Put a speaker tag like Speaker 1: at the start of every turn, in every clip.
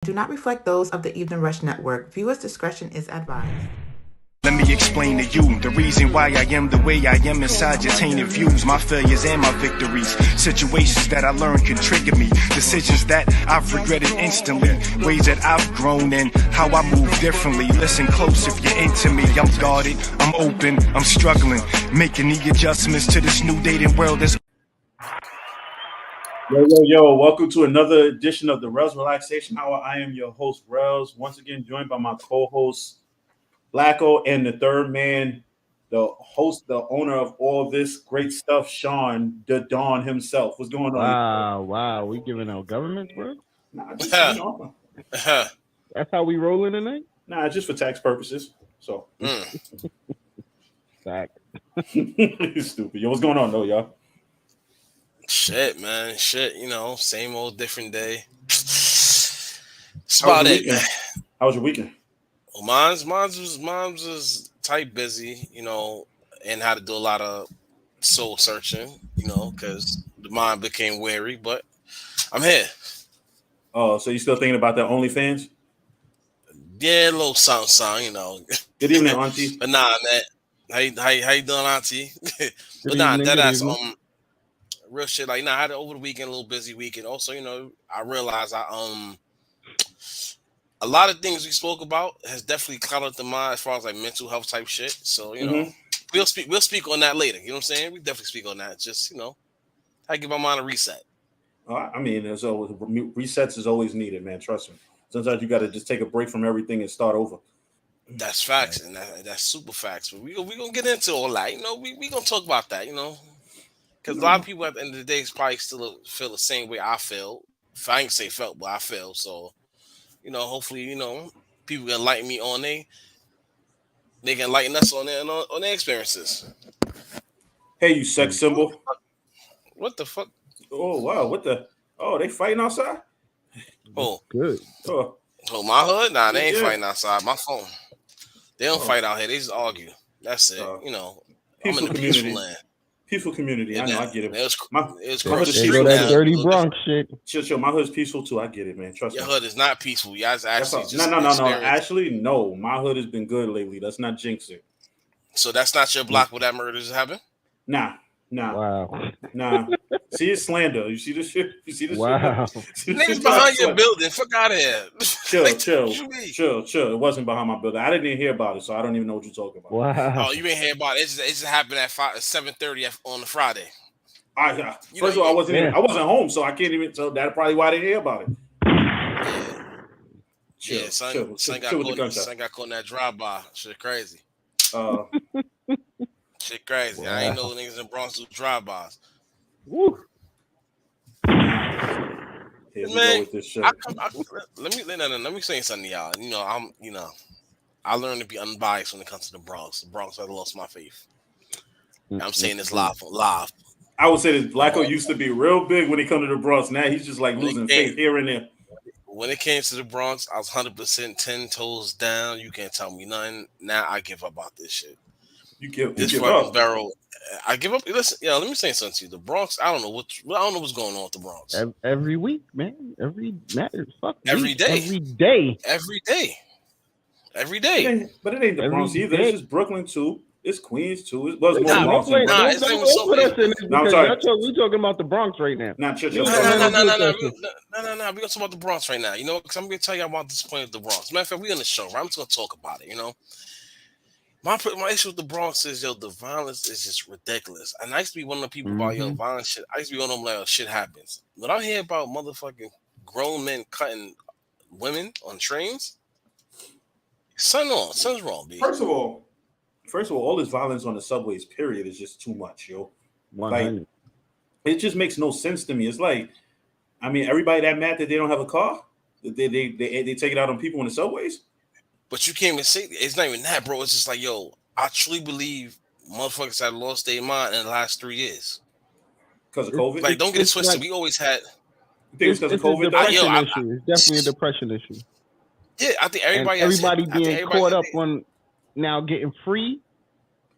Speaker 1: do not reflect those of the Evening Rush Network. Viewers' discretion is advised.
Speaker 2: Let me explain to you the reason why I am the way I am inside your tainted views, my failures and my victories. Situations that I learned can trigger me. Decisions that I've regretted instantly. Ways that I've grown and how I move differently. Listen close if you're into me. I'm guarded, I'm open, I'm struggling. Making the adjustments to this new dating world that's...
Speaker 3: Yo, welcome to another edition of the Rellz Relaxation Hour. I am your host, Rellz, once again joined by my co-host, Blacko, and the third man, the host, the owner of all this great stuff, Shone, the Don himself. What's going on?
Speaker 4: Wow. We giving out government work?
Speaker 3: Nah, just, you know.
Speaker 4: That's how we rolling tonight?
Speaker 3: Nah, just for tax purposes. So.
Speaker 4: Fact.
Speaker 3: Stupid. Yo, what's going on, though, y'all?
Speaker 5: Shit, man. Shit, you know, same old, different day. That's about it, man.
Speaker 3: How was your weekend?
Speaker 5: Well, mine's was tight busy, you know, and had to do a lot of soul searching, you know, because the mind became weary, but I'm here.
Speaker 3: Oh, so you still thinking about that OnlyFans?
Speaker 5: Yeah, a little something, you know.
Speaker 3: Good evening, Auntie.
Speaker 5: But nah, man. How you doing, Auntie? But nah, that's real shit. Like, I had over the weekend a little busy weekend. Also, you know, I realized a lot of things we spoke about has definitely clouded the mind as far as like mental health type shit. So, you know, we'll speak on that later. You know what I'm saying? We definitely speak on that. Just, you know, I give my mind a reset.
Speaker 3: I mean, there's always resets is always needed, man. Trust me. Sometimes you got to just take a break from everything and start over.
Speaker 5: That's facts, and that's super facts. But we gonna get into all that. You know, we gonna talk about that. You know, because a lot of people at the end of the day probably still feel the same way I feel. If I ain't say felt, but I feel. So, you know, hopefully, you know, people can enlighten me on they can enlighten us on their experiences.
Speaker 3: Hey, you sex symbol.
Speaker 5: What the fuck?
Speaker 3: Oh, wow. What the? Oh, they fighting outside?
Speaker 5: Oh,
Speaker 4: good.
Speaker 3: Oh,
Speaker 5: my hood? Nah, they ain't fighting outside. My phone. They don't fight out here. They just argue. That's it. You know, I'm in the peaceful land.
Speaker 3: Peaceful community. I know. I get it.
Speaker 5: It's
Speaker 3: my hood is
Speaker 4: peaceful. That dirty Bronx shit.
Speaker 3: Chill. My hood's peaceful too. I get it, man. Trust me.
Speaker 5: Your hood is not peaceful. You guys actually just
Speaker 3: no. Actually, no. My hood has been good lately. Let's not jinx it.
Speaker 5: So that's not your block where that murders happen?
Speaker 3: Nah.
Speaker 4: Wow.
Speaker 3: Nah. See, it's slander. You see this shit? You see this
Speaker 5: shit? Niggas behind your building. Fuck out of here.
Speaker 3: Chill. It wasn't behind my building. I didn't even hear about it, so I don't even know what you're talking about.
Speaker 4: Wow.
Speaker 5: Oh, you didn't hear about it? It just happened at 7:30 on the Friday.
Speaker 3: First of all, I wasn't home, so I can't even. So that's probably why I didn't hear about it.
Speaker 5: Son got caught in that drive-by. Shit crazy. Shit crazy. Wow. I ain't know niggas in Bronx do drive-bys. Woo.
Speaker 3: Here we go with this shit.
Speaker 5: Let me say something to y'all. I learned to be unbiased when it comes to the Bronx. The Bronx, I lost my faith. I'm saying this live.
Speaker 3: I would say that Blacko used to be real big when he come to the Bronx. Now he's just like losing faith here and there.
Speaker 5: When it came to the Bronx, I was 100% 10 toes down. You can't tell me nothing. Now I give up about this shit.
Speaker 3: You give
Speaker 5: up. Barrel. I give up. Listen, let me say something to you. The Bronx, I don't know what's going on with the Bronx.
Speaker 4: Every week, man. Every
Speaker 5: day.
Speaker 3: But it ain't the Bronx either. Day. It's just Brooklyn too. It's Queens too. It was more
Speaker 4: Bronx. I'm sorry. We talking about the Bronx right now.
Speaker 5: No. We're gonna talk about the Bronx right now. You know, because I'm gonna tell you about this point of the Bronx. Matter of fact, we on the show, right? I'm just gonna talk about it. You know. My issue with the Bronx is, the violence is just ridiculous. And I used to be one of the people about, violence shit. I used to be one of them like, shit happens. When I hear about motherfucking grown men cutting women on trains, something's wrong, B.
Speaker 3: First of all, all this violence on the subways, period, is just too much, yo.
Speaker 4: 100.
Speaker 3: Like, it just makes no sense to me. It's like, I mean, everybody that mad that they don't have a car, they take it out on people in the subways.
Speaker 5: But you can't even say it's not even that, bro. It's just like, I truly believe motherfuckers have lost their mind in the last 3 years.
Speaker 3: Because of COVID?
Speaker 5: Like, don't get it twisted. We always had.
Speaker 3: You think it's because of COVID?
Speaker 4: It's definitely a depression issue.
Speaker 5: Yeah, I think everybody
Speaker 4: being caught up on now getting free.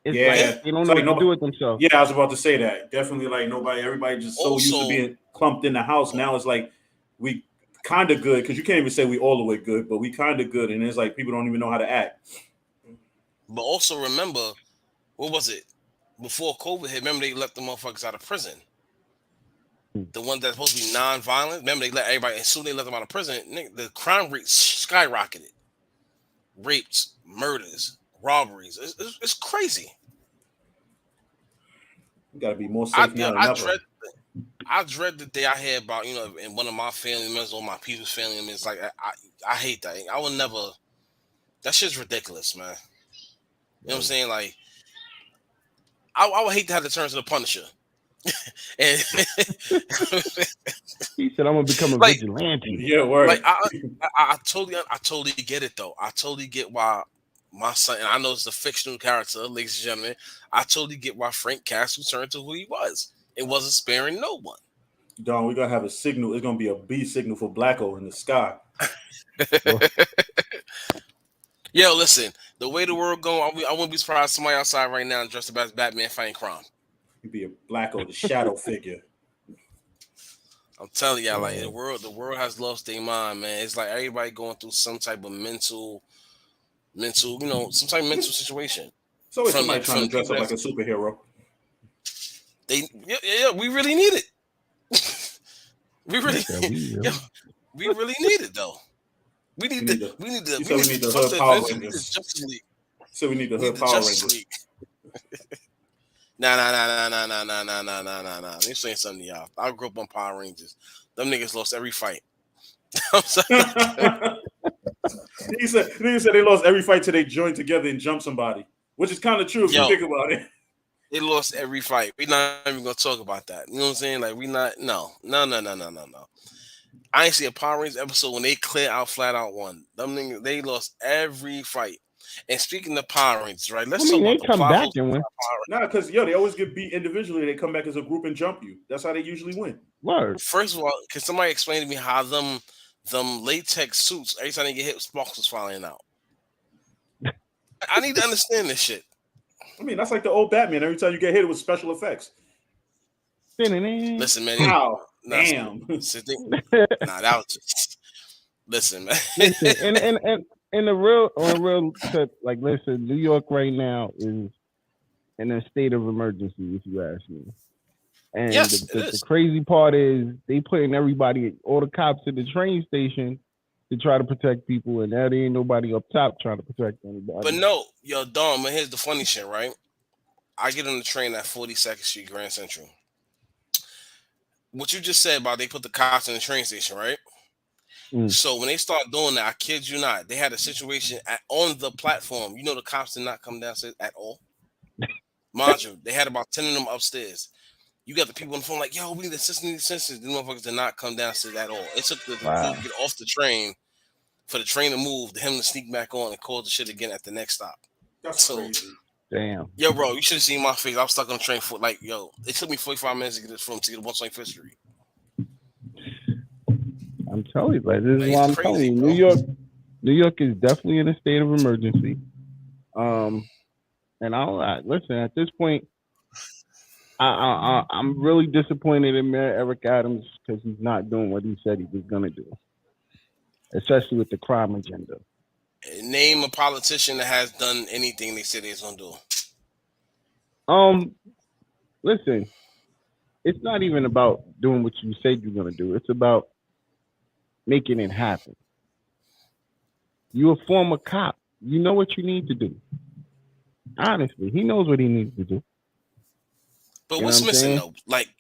Speaker 4: It's like they don't know what to do with themselves.
Speaker 3: Yeah, I was about to say that. Definitely, like everybody just so used to being clumped in the house. Now it's like we kind of good because you can't even say we all the way good, but we kind of good, and it's like people don't even know how to act.
Speaker 5: But also remember, what was it before COVID hit? Remember they let the motherfuckers out of prison. The ones that's supposed to be non-violent. Remember they let everybody. As soon as they let them out of prison, the crime rate skyrocketed. Rapes, murders, robberies. It's crazy.
Speaker 3: You gotta be more safe now than ever.
Speaker 5: I dread the day I hear about, in one of my family members or my people's family members. Like I hate that. I will never. That shit's ridiculous, man. You know what I'm saying? Like, I would hate to have to turn to the Punisher. And
Speaker 4: he said, "I'm gonna become a vigilante."
Speaker 3: Yeah, word.
Speaker 5: Like I totally get it though. I totally get why my son, and I know it's a fictional character, ladies and gentlemen. I totally get why Frank Castle turned to who he was. It wasn't sparing no one.
Speaker 3: Don, we're gonna have a signal. It's gonna be a B signal for Blacko in the sky.
Speaker 5: Yo, listen, the way the world going, I wouldn't be surprised if somebody outside right now dressed up as Batman fighting crime.
Speaker 3: You'd be a Blacko, the shadow figure.
Speaker 5: I'm telling y'all, like the world has lost their mind, man. It's like everybody going through some type of mental, some type of mental situation.
Speaker 3: It's always somebody trying to dress up like a superhero.
Speaker 5: We really need it. we really need it though. We need the
Speaker 3: hood Power Rangers. So we need the hood Power Rangers.
Speaker 5: Nah. Let me say something to y'all. I grew up on Power Rangers. Them niggas lost every fight.
Speaker 3: He said they lost every fight till they joined together and jumped somebody, which is kind of true if you think about it.
Speaker 5: They lost every fight. We're not even gonna talk about that. You know what I'm saying? Like no. I ain't see a Power Rangers episode when they clear out flat out one. Them niggas, they lost every fight. And speaking of Power Rangers, right? Let's talk about
Speaker 4: they come back and win.
Speaker 3: Nah, because they always get beat individually. They come back as a group and jump you. That's how they usually win.
Speaker 4: Word.
Speaker 5: First of all, can somebody explain to me how them latex suits every time they get hit, sparks was falling out? I need to understand this shit.
Speaker 3: I mean, that's like the old Batman. Every time you get hit, it was special effects.
Speaker 5: Listen, man.
Speaker 3: Wow. Damn.
Speaker 5: That was just... Listen, man.
Speaker 4: Listen, and on a real tip, like, listen, New York right now is in a state of emergency, if you ask me. And
Speaker 5: yes,
Speaker 4: the crazy part is they putting all the cops at the train station to try to protect people, and there ain't nobody up top trying to protect anybody.
Speaker 5: But no, yo, Dom, man, here's the funny shit, right? I get on the train at 42nd Street, Grand Central. What you just said about they put the cops in the train station, right? So when they start doing that, I kid you not, they had a situation on the platform. You know, the cops did not come downstairs at all. Mind you, they had about 10 of them upstairs. You got the people on the phone like, yo, we need assistance. The motherfuckers did not come downstairs at all. It took the dude to get off the train for the train to move, him to sneak back on and call the shit again at the next stop.
Speaker 3: That's crazy.
Speaker 4: Damn.
Speaker 5: Yo, bro, you should have seen my face. I was stuck on the train for it took me 45 minutes to get this from to get to 125th Street.
Speaker 4: I'm telling you, but this is what I'm telling you. New York is definitely in a state of emergency. And listen, at this point, I'm really disappointed in Mayor Eric Adams because he's not doing what he said he was gonna do, especially with the crime agenda.
Speaker 5: Name a politician that has done anything they said they was gonna do.
Speaker 4: Listen, it's not even about doing what you said you're gonna do. It's about making it happen. You're a former cop. You know what you need to do. Honestly, he knows what he needs to do.
Speaker 5: But what's missing though? Like,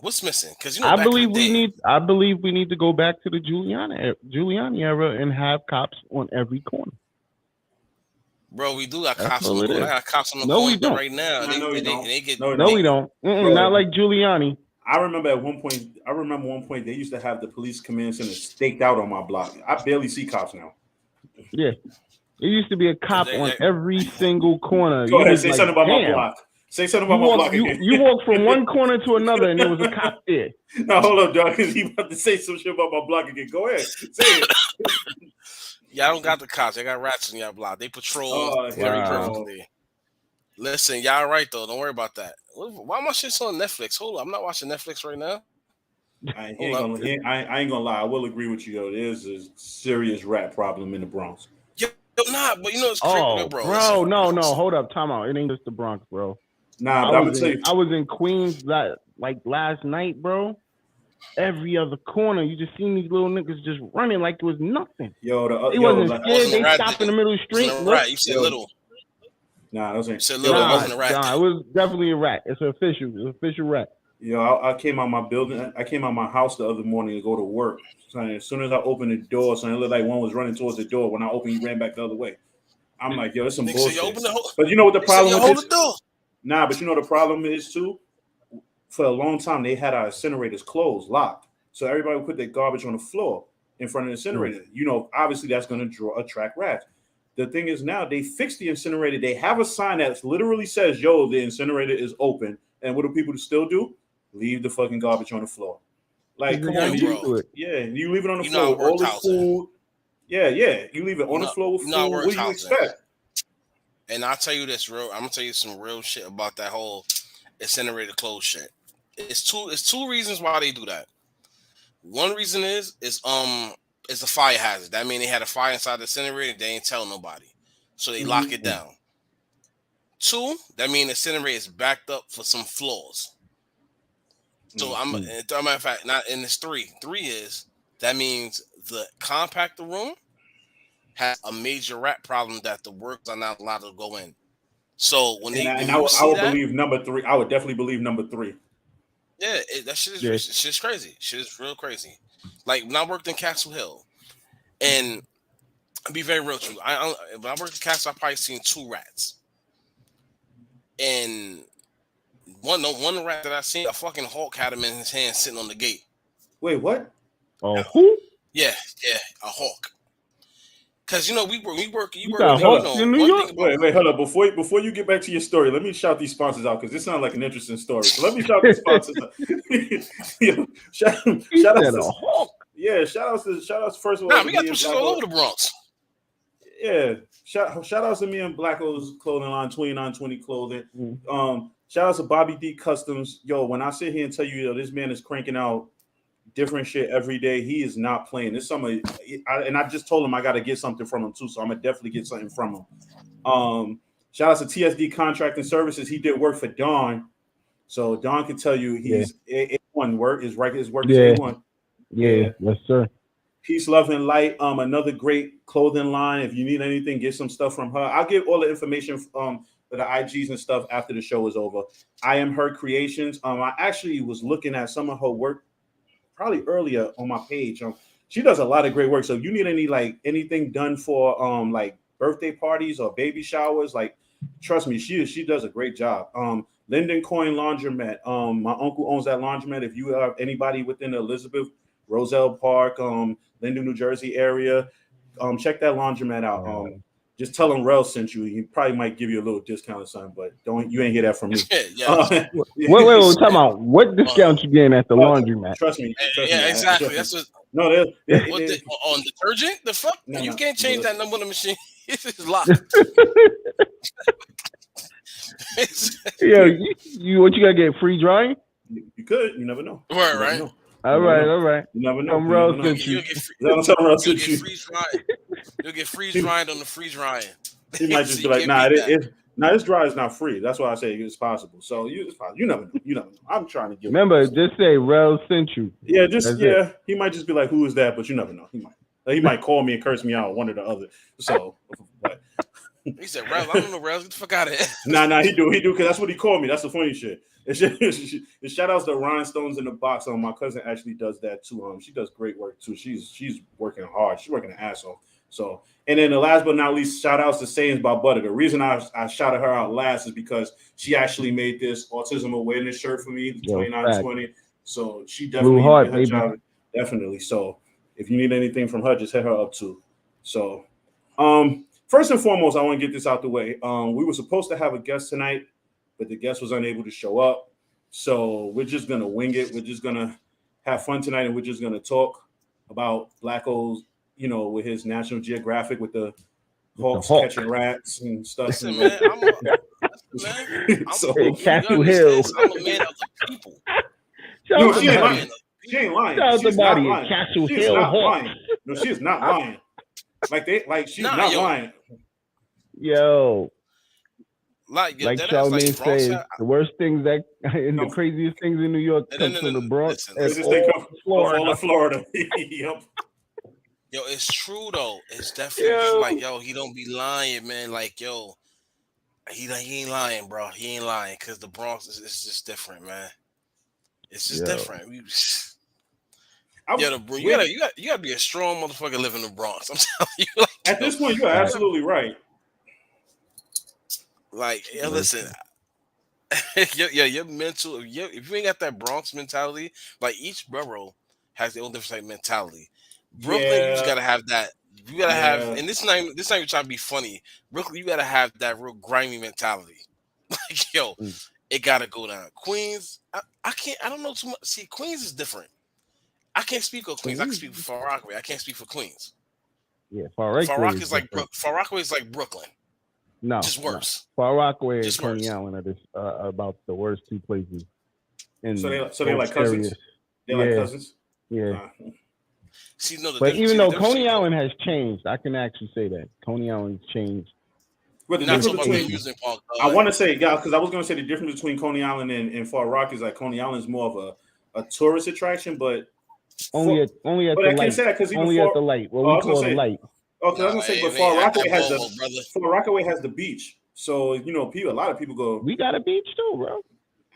Speaker 5: what's missing? Because
Speaker 4: I believe we need to go back to the Giuliani era and have cops on every corner.
Speaker 5: Bro, we do got cops on the corner. I got cops on the corner right now.
Speaker 4: No, we don't. Not like Giuliani.
Speaker 3: I remember one point they used to have the police command center staked out on my block. I barely see cops now.
Speaker 4: Yeah. There used to be a cop on every single corner.
Speaker 3: Go ahead, say something about my block. Say something about my block again.
Speaker 4: You walk from one corner to another and there was a cop there.
Speaker 3: No, hold up, dog, because he about to say some shit about my block again. Go ahead. Say it.
Speaker 5: Y'all don't got the cops. Y'all got rats in y'all block. They patrol very perfectly. Listen, y'all right though. Don't worry about that. Why my shit's on Netflix? Hold on, I'm not watching Netflix right now.
Speaker 3: I ain't gonna lie. I will agree with you, yo. There's a serious rat problem in the Bronx.
Speaker 5: Yo, nah, but you know it's crazy, bro.
Speaker 4: Bro,
Speaker 5: Listen,
Speaker 4: no, hold up, time out. It ain't just the Bronx, bro.
Speaker 3: Nah, but I'm gonna tell you,
Speaker 4: I was in Queens like last night, bro. Every other corner, you just seen these little niggas just running like it was nothing.
Speaker 3: Yo,
Speaker 4: they wasn't scared. They stopped in the middle of the street.
Speaker 5: You said little.
Speaker 3: Nah, those ain't.
Speaker 5: You said little. It wasn't a rat.
Speaker 4: Nah, it was definitely a rat. It's an official rat.
Speaker 3: Yo, I came out my building. I came out my house the other morning to go to work. So as soon as I opened the door, it looked like one was running towards the door. When I opened, he ran back the other way. I'm like, yo, that's some bullshit. But you know what the problem is? Nah, but you know the problem is too. For a long time, they had our incinerators closed, locked. So everybody would put their garbage on the floor in front of the incinerator. You know, obviously that's going to attract rats. The thing is now they fixed the incinerator. They have a sign that literally says, yo, the incinerator is open. And what do people still do? Leave the fucking garbage on the floor. Like, come on, bro. Yeah, you leave it on the floor with all the food. Yeah, you leave it on the floor with food. What do you expect?
Speaker 5: And I'll tell you this, I'm going to tell you some real shit about that whole incinerator close shit. It's two reasons why they do that. One reason is a fire hazard. That means they had a fire inside the incinerator. They ain't tell nobody, so they lock it down. Two, that means the incinerator is backed up for some flaws. So matter of fact, not in this three. Three is that means the compactor room has a major rat problem that the workers are not allowed to go in. So when I would
Speaker 3: believe number three. I would definitely believe number three.
Speaker 5: Yeah, that shit is shit's crazy. Shit is real crazy. Like when I worked in Castle Hill, and I'll be very real with you. When I worked in Castle, I probably seen 2 rats. And one rat that I seen, a fucking hawk had him in his hand sitting on the gate.
Speaker 3: Wait, what?
Speaker 4: Oh, who?
Speaker 5: Yeah, a hawk. Because you know we work.
Speaker 4: You got hawks in New York.
Speaker 3: Wait, hold up. Before you get back to your story, let me shout these sponsors out because this sounds like an interesting story. So let me shout these sponsors out. shout out to Hawk. Yeah, shout outs first of all.
Speaker 5: Nah, we got some shit all over the Bronx.
Speaker 3: Yeah, shout outs to me and Blacko's clothing line, 2920 clothing. Shout outs to Bobby D Customs. Yo, when I sit here and tell you, this man is cranking out different shit every day. He is not playing. This summer, and I just told him I got to get something from him too, so I'm gonna definitely get something from him. Shout out to TSD Contracting Services. He did work for Don, so Don can tell you he's A1 work. His work is A1.
Speaker 4: Yeah, yes, sir.
Speaker 3: Peace, love, and light. Another great clothing line. If you need anything, get some stuff from her. I'll give all the information for the IGs and stuff after the show is over. I Am Her Creations. I actually was looking at some of her work probably earlier on my page. She does a lot of great work. So if you need anything done for like birthday parties or baby showers, like trust me, she does a great job. Linden Coin Laundromat. My uncle owns that laundromat. If you have anybody within the Elizabeth, Roselle Park, Linden, New Jersey area, check that laundromat out. Just tell him Rellz sent you. He probably might give you a little discount or something, but you ain't hear that from me.
Speaker 4: Wait, time out. What discount you getting at the laundromat?
Speaker 3: Trust me.
Speaker 5: Exactly. That's what.
Speaker 3: No,
Speaker 5: on detergent. The fuck? No, you can't change that number on the machine. It's locked.
Speaker 4: Yo, you what you gotta get free drying?
Speaker 3: You could. You never know.
Speaker 5: Right.
Speaker 3: Know.
Speaker 4: All right.
Speaker 3: You never know.
Speaker 5: You'll get freeze dried on the freeze drying.
Speaker 3: He might just be like, nah, this dry is not free. That's why I say it's possible. So it's possible. You never know. I'm trying to give.
Speaker 4: Remember, just say Rellz sent you.
Speaker 3: Yeah, He might just be like, who is that? But you never know. He might call me and curse me out, one or the other. So, but.
Speaker 5: He said, Rellz, I don't know, Rellz, get the fuck out of here.
Speaker 3: Nah, he do, because that's what he called me. That's the funny shit. It's shout outs to Rhinestones in the Box. My cousin actually does that too. She does great work too. She's working hard. She's working her ass off. So, and then the last but not least, shout outs to Sayings by Butter. The reason I shouted her out last is because she actually made this autism awareness shirt for me, 2920. So she definitely did her job. Definitely. So if you need anything from her, just hit her up too. So, first and foremost, I want to get this out the way. We were supposed to have a guest tonight, but the guest was unable to show up. So we're just going to wing it. We're just going to have fun tonight, and we're just going to talk about Blacko's, with his National Geographic with the hawks catching rats and stuff.
Speaker 5: Listen, man, I'm
Speaker 4: Castle Hill.
Speaker 5: I'm a man of the people.
Speaker 3: She ain't lying.
Speaker 4: Shout out
Speaker 3: She's
Speaker 4: to
Speaker 3: not
Speaker 4: body
Speaker 3: lying.
Speaker 4: Castle
Speaker 3: She's
Speaker 4: Hill
Speaker 3: not
Speaker 4: Hawk.
Speaker 3: lying. No, she is not lying. She's not lying.
Speaker 4: Yo.
Speaker 5: Like
Speaker 4: Charlamagne says, the worst things that and the craziest things in New York comes from the Bronx and all
Speaker 3: Florida. Yep.
Speaker 5: Yo, it's true though. It's definitely true. Like, yo, he don't be lying, man. Like, yo, he ain't lying, bro. He ain't lying because the Bronx is just different, man. It's just different. You gotta be a strong motherfucker living in the Bronx. I'm telling you. Like,
Speaker 3: at this point, you're absolutely right.
Speaker 5: Like, listen, your mental. If you ain't got that Bronx mentality, like each borough has their own different mentality. Brooklyn, you just gotta have that. You gotta have, and this not even trying to be funny. Brooklyn, you gotta have that real grimy mentality. Like, yo, it gotta go down. Queens, I can't. I don't know too much. See, Queens is different. I can't speak of Queens. I can speak for Far Rockaway. I can't speak for Queens.
Speaker 4: Yeah, Far Rockaway
Speaker 5: is like Brooklyn.
Speaker 4: No,
Speaker 5: just worse.
Speaker 4: No. Far Rockaway and Coney Island are about the worst two places.
Speaker 3: So they're like cousins. They're like cousins.
Speaker 4: Yeah.
Speaker 5: See, no,
Speaker 4: but even though Coney Island has changed, I can actually say that Coney Island's changed.
Speaker 3: But the difference between, I want to say, guys, because I was going to say the difference between Coney Island and Far Rock is like Coney Island is more of a tourist attraction, but
Speaker 4: only at the light. Only at the light. What we call the light.
Speaker 3: Okay, I was gonna say, but Far Rockaway has the beach, so a lot of people go.
Speaker 4: We got a beach too, bro.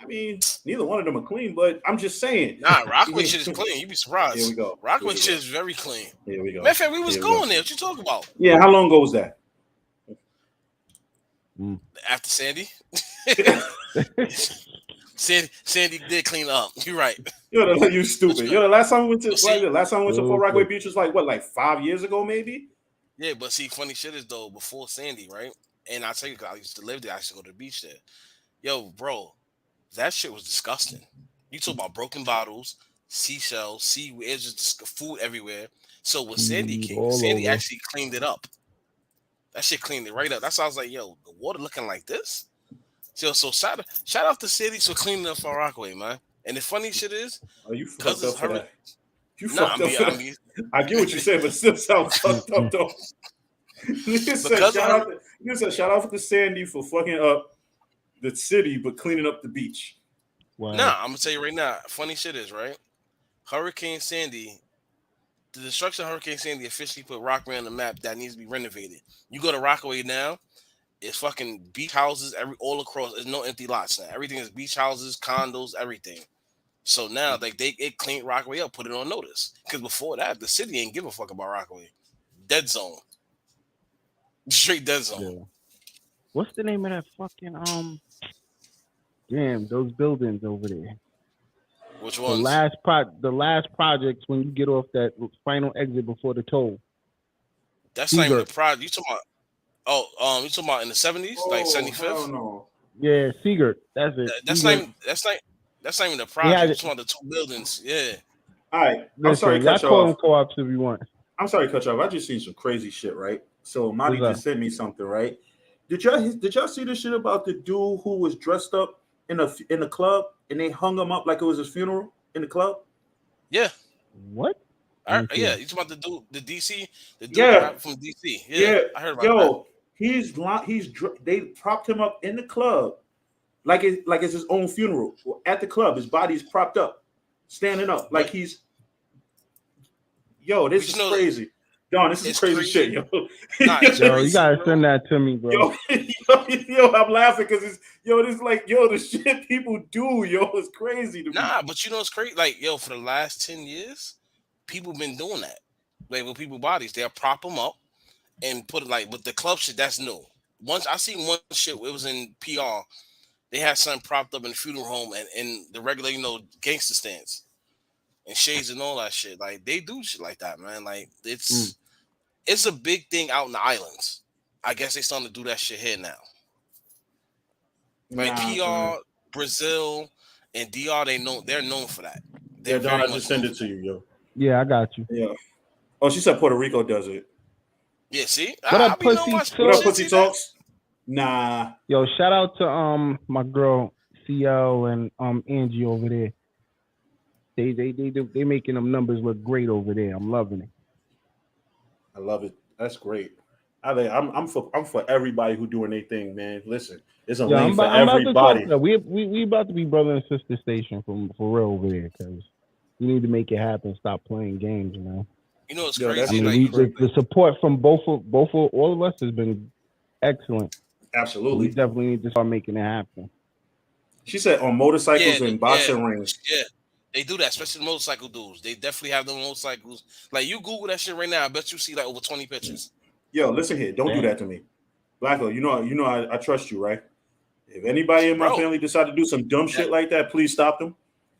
Speaker 3: I mean, neither one of them are clean, but I'm just saying.
Speaker 5: Nah, Rockaway shit is clean. You'd be surprised.
Speaker 3: Here we go.
Speaker 5: Rockaway shit is very clean.
Speaker 3: Here we go.
Speaker 5: Matter of fact, we was going there. What you talking about?
Speaker 3: Yeah, how long ago was that?
Speaker 5: After Sandy. Sandy did clean up. You're right.
Speaker 3: You stupid. The last time we went to Far Rockaway Beach was like 5 years ago, maybe.
Speaker 5: Yeah, but see, funny shit is though, before Sandy, right? And I tell you, I used to live there. I used to go to the beach there. Yo, bro, that shit was disgusting. You talk about broken bottles, seashells, seaweed, it's just food everywhere. So when Sandy came, Sandy actually cleaned it up. That shit cleaned it right up. That's why I was like, yo, the water looking like this? So shout out to Sandy for cleaning up Far Rockaway, man. And the funny shit is,
Speaker 3: you fucked up for that. You fucked up for that. I get what you said, but still sounds fucked up though. You said shout out to Sandy for fucking up the city, but cleaning up the beach.
Speaker 5: Wow. Nah, I'm gonna tell you right now. Funny shit is right. Hurricane Sandy, the destruction of Hurricane Sandy officially put Rockaway on the map that needs to be renovated. You go to Rockaway now, it's fucking beach houses all across. There's no empty lots now. Everything is beach houses, condos, everything. So now, like it cleaned Rockaway up, put it on notice. Because before that, the city ain't give a fuck about Rockaway. Dead zone. Straight dead zone.
Speaker 4: Yeah. What's the name of that fucking damn, those buildings over there?
Speaker 5: Which ones?
Speaker 4: The last projects when you get off that final exit before the toll.
Speaker 5: That's not even the project. You talking about? You talking about in the 70s, like 75th?
Speaker 3: No.
Speaker 4: Yeah, Seagert. That's it.
Speaker 5: That's not even the project. It's one of the two buildings. Yeah.
Speaker 3: All right. I'm sorry to cut you
Speaker 4: off. Co-ops if you want.
Speaker 3: I'm sorry to cut you off. I just seen some crazy shit, right? So Monty just sent me something, right? Did y'all see the shit about the dude who was dressed up in the club and they hung him up like it was his funeral in the club?
Speaker 5: Yeah.
Speaker 4: What?
Speaker 5: Yeah, you talking about the dude, the DC, the dude from DC. Yeah, I heard about that. They propped him up in the club, like it's his own funeral at the club. His body's propped up, standing up, like he's. Yo, this is crazy. Don, this is crazy shit, yo.
Speaker 4: Yo, you gotta send that to me, bro.
Speaker 3: Yo, I'm laughing because this is like, the shit people do, it's crazy to me.
Speaker 5: Nah, but it's crazy. Like, for the last 10 years, people been doing that. Like, with people's bodies, they'll prop them up and put it like, with the club shit, that's new. Once I seen one shit, it was in PR. They had something propped up in the funeral home and in the regular, gangster stands and shades and all that shit. Like, they do shit like that, man. Like, it's a big thing out in the islands. I guess they starting to do that shit here now. Like PR, Brazil, and DR, they're known for that.
Speaker 3: Don, I just send it to you, yo.
Speaker 4: Yeah, I got you.
Speaker 3: Yeah. Oh, she said Puerto Rico does it.
Speaker 5: Yeah, see?
Speaker 4: What up,
Speaker 3: Pussy Talks? Nah.
Speaker 4: Yo, shout out to my girl CL and Angie over there. They making them numbers look great over there. I'm loving it.
Speaker 3: I love it. That's great. I'm for everybody who doing their thing, man. Listen, it's a lane for everybody.
Speaker 4: We about to be brother and sister station for real over there because we need to make it happen. Stop playing games, man.
Speaker 5: You know, it's crazy.
Speaker 4: I mean, the support from both of all of us has been excellent.
Speaker 3: Absolutely.
Speaker 4: We definitely need to start making it happen.
Speaker 3: She said on motorcycles and boxing rings.
Speaker 5: Yeah, they do that, especially the motorcycle dudes. They definitely have them motorcycles. Like, you Google that shit right now, I bet you see like over 20 pictures.
Speaker 3: Yo, listen here. Don't do that to me. Blacko, you know I trust you, right? If anybody in my family decide to do some dumb shit like that, please stop them.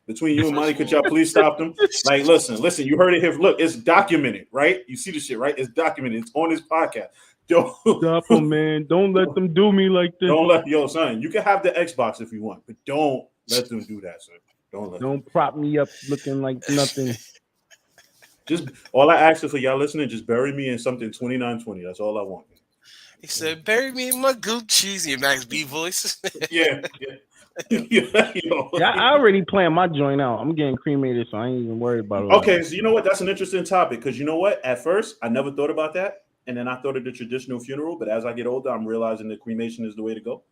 Speaker 3: Between you and Money, could y'all please stop them? Like, listen, you heard it here. Look, it's documented, right? You see the shit, right? It's documented. It's on this podcast. Don't
Speaker 4: stop them, man. Don't let them do me like this.
Speaker 3: Son, you can have the Xbox if you want, but don't let them do that, son. Don't
Speaker 4: prop me up looking like nothing.
Speaker 3: Just all I ask is for y'all listening, just bury me in something 2920. That's all I want.
Speaker 5: He said, bury me in my Gucci's, your Max B voice.
Speaker 3: Yeah.
Speaker 4: I already planned my joint out. I'm getting cremated, so I ain't even worried about it.
Speaker 3: Okay, so you know what? That's an interesting topic because you know what? At first, I never thought about that. And then I thought of the traditional funeral, but as I get older, I'm realizing that cremation is the way to go.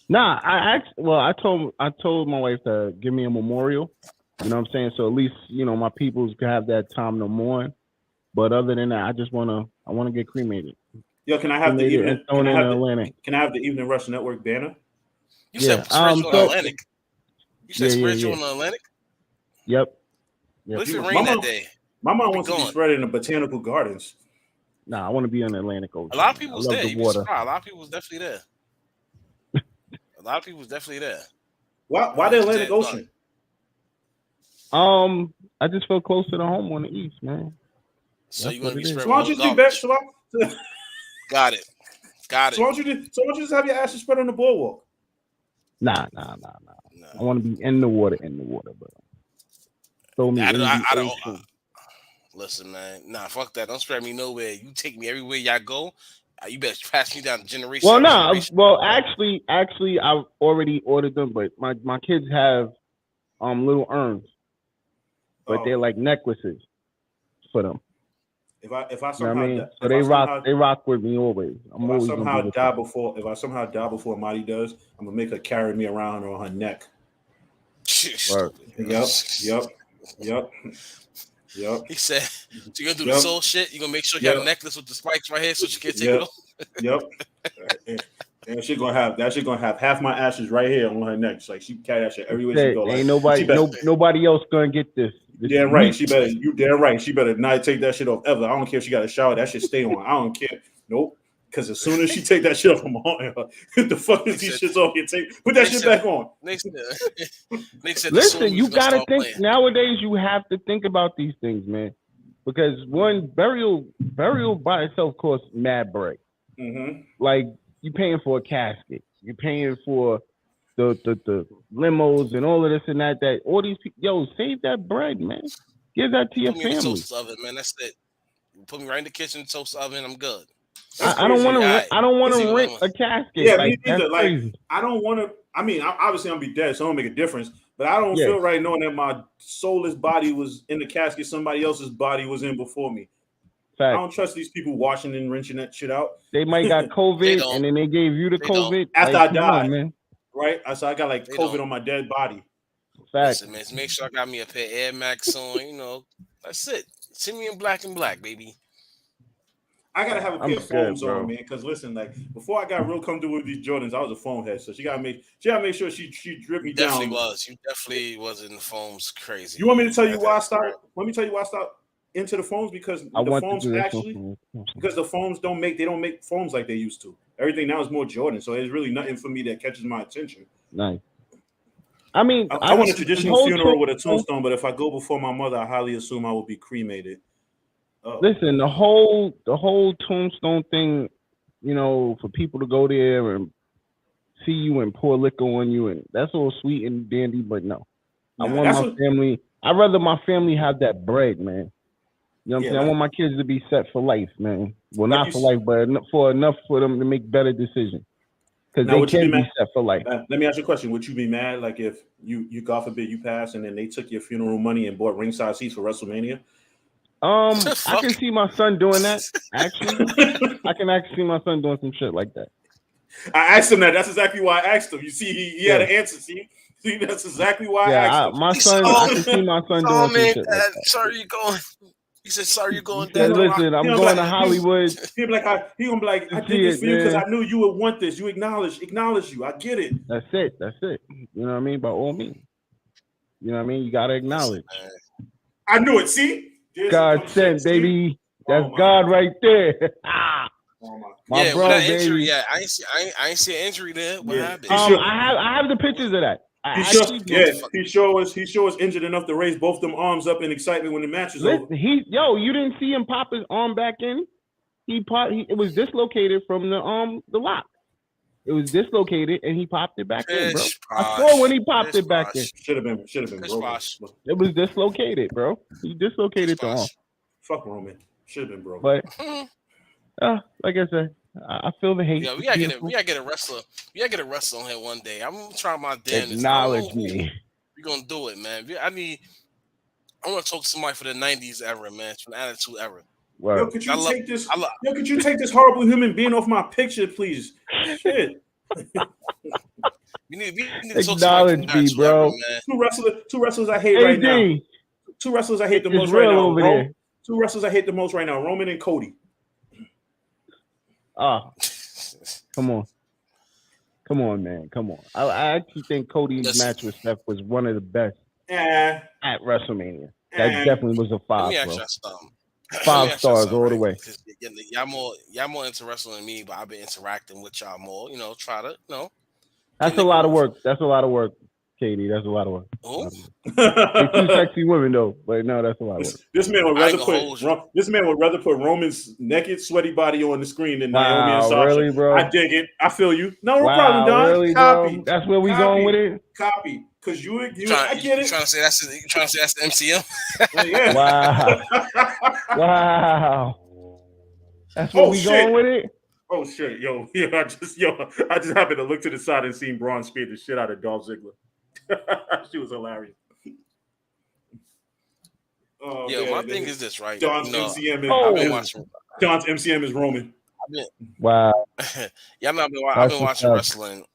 Speaker 4: Nah, I told my wife to give me a memorial. You know what I'm saying? So at least, my peoples can have that time to mourn. But other than that, I want to get cremated.
Speaker 3: Yo, can I have the evening? Can I have the Evening Rush Network banner?
Speaker 5: You said spread you on the Atlantic. You said spread you on the Atlantic?
Speaker 4: Yep.
Speaker 5: What if it rained that day?
Speaker 3: My mom wants to be spread in the botanical gardens.
Speaker 4: Nah, I want to be on the Atlantic Ocean.
Speaker 5: A lot of people was there.
Speaker 4: The water.
Speaker 5: A lot of people was definitely there.
Speaker 3: Why the Atlantic Ocean?
Speaker 4: I just feel closer to home on the east, man.
Speaker 5: So you want to be spread?
Speaker 3: So why don't you do best?
Speaker 5: Got it.
Speaker 3: So why don't you just have your ashes spread on the boardwalk?
Speaker 4: Nah. I want to be in the water, bro. Throw me
Speaker 5: listen, man. Nah, fuck that. Don't spread me nowhere. You take me everywhere y'all go. You better pass me down the generation.
Speaker 4: Actually, I've already ordered them, but my kids have little urns, but they're like necklaces for them.
Speaker 3: If I somehow
Speaker 4: so they rock with me always.
Speaker 3: If I somehow die before Marty does, I'm gonna make her carry me around on her neck. Yep.
Speaker 5: He said, so you're gonna do the soul shit? You're gonna make sure you got a necklace with the spikes right here so she can't take it off?
Speaker 3: Yep. And she's gonna have half my ashes right here on her neck. It's like she carry that shit everywhere she go.
Speaker 4: Ain't nobody else gonna get this.
Speaker 3: Damn right. You damn right. She better not take that shit off ever. I don't care if she got a shower. That shit stay on. I don't care. Nope. Because as soon as she take that shit off, I'm on her. The fuck is these shits off? Put that shit back on.
Speaker 4: Listen, you gotta think nowadays. You have to think about these things, man. Because one burial by itself costs mad bread.
Speaker 3: Mm-hmm.
Speaker 4: Like you paying for a casket, you paying for the limos and all of this and that. All these people, save that bread, man. Give that to your family.
Speaker 5: Toast oven, man. That's it. Put me right in the kitchen, toast oven. I'm good.
Speaker 4: I don't want to rent a casket.
Speaker 3: Yeah, me neither. Like I don't want to. I mean, obviously I'm gonna be dead, so it don't make a difference. But I don't feel right knowing that my soulless body was in the casket somebody else's body was in before me. Fact. I don't trust these people washing and rinsing that shit out.
Speaker 4: They might got COVID and then they gave you the COVID
Speaker 3: after I died, man. Right? So I got like COVID on my dead body.
Speaker 4: Fact.
Speaker 5: Listen, man, make sure I got me a pair of Air Max on. That's it. See me in black and black, baby.
Speaker 3: I gotta have a pair of foams on, man. Because listen, like before I got real comfortable with these Jordans, I was a foam head. So she gotta make sure she dripped me down.
Speaker 5: You definitely was in the foams crazy.
Speaker 3: You want me to tell you why I started? Let me tell you why I started into the foams because the foams don't make foams like they used to. Everything now is more Jordan, so there's really nothing for me that catches my attention.
Speaker 4: Nice. I mean,
Speaker 3: I want a traditional funeral with a tombstone, but if I go before my mother, I highly assume I will be cremated.
Speaker 4: Listen, the whole tombstone thing, for people to go there and see you and pour liquor on you, and that's all sweet and dandy, but no. I'd rather my family have that bread, man. You know what I'm saying? I want my kids to be set for life, man. Well, not for life, but for enough for them to make better decisions. because
Speaker 3: Now,
Speaker 4: they
Speaker 3: would you
Speaker 4: can
Speaker 3: be
Speaker 4: be
Speaker 3: mad?
Speaker 4: set for life.
Speaker 3: Let me ask you a question. Would you be mad, like, if you God forbid you pass, and then they took your funeral money and bought ringside seats for WrestleMania?
Speaker 4: I can see my son doing that. Actually, I can actually see my son doing some shit like that.
Speaker 3: I asked him that. That's exactly why I asked him. You see, he had an answer. See, that's exactly why I asked him.
Speaker 4: My son, I can see my son doing some shit like that.
Speaker 5: Sorry, you going? He said, "Sorry, you going?"
Speaker 4: He said, "Listen, I'm going to Hollywood."
Speaker 3: He gonna be like, I did this for you because I knew you would want this. You acknowledge you. I get it.
Speaker 4: That's it. You know what I mean? By all means. You know what I mean? You gotta acknowledge.
Speaker 3: I knew it. See,
Speaker 4: God sent, baby. That's God right there.
Speaker 5: My bro, that injury. Yeah, I ain't see an injury there. What happened?
Speaker 4: I have the pictures of that.
Speaker 3: He sure was injured enough to raise both them arms up in excitement when the match was over.
Speaker 4: You didn't see him pop his arm back in. It was dislocated from the lock. It was dislocated and he popped it back in, bro. I saw when he popped it back in.
Speaker 3: Should have been, bro.
Speaker 4: It was dislocated, bro. He dislocated the arm.
Speaker 3: Fuck Roman. Should have been, bro.
Speaker 4: But like I said, I feel the hate.
Speaker 5: Yeah, we gotta get a wrestler. We gotta get a wrestler on here one day. I'm gonna try my damnedest.
Speaker 4: Acknowledge me.
Speaker 5: We're gonna do it, man. I want to talk to somebody for the '90s era, man, from the Attitude era.
Speaker 3: Yo, could you take this horrible human being off my picture, please? Shit.
Speaker 5: we need to
Speaker 4: acknowledge me, bro.
Speaker 5: Era,
Speaker 3: two wrestlers I hate right now. Two wrestlers I hate the most right now. Two wrestlers I hate the most right now. Roman and Cody.
Speaker 4: Come on, man. Come on. I actually think Cody's match with Steph was one of the best at WrestleMania. That definitely was a 5, bro. 5 stars all the way.
Speaker 5: Y'all more into wrestling than me, but I've been interacting with y'all more. Try to
Speaker 4: That's a lot of work. Katie. That's a lot of work. They're 2 sexy women though, but no, that's a lot of work.
Speaker 3: This man would rather put Roman's naked, sweaty body on the screen than Naomi and Sasha.
Speaker 4: Really, bro?
Speaker 3: I dig it. I feel you. No problem, Don.
Speaker 4: Really,
Speaker 3: copy.
Speaker 4: Bro? That's where we going with it.
Speaker 3: Copy. Because you I get it.
Speaker 5: You trying to say that's the MCM?
Speaker 3: Yeah.
Speaker 4: Wow. That's where we going with it.
Speaker 3: Oh shit, I just happened to look to the side and seen Braun spear the shit out of Dolph Ziggler. She was hilarious.
Speaker 5: My thing is this, right?
Speaker 3: Don's MCM is Roman.
Speaker 4: Wow.
Speaker 5: I've been watching wrestling.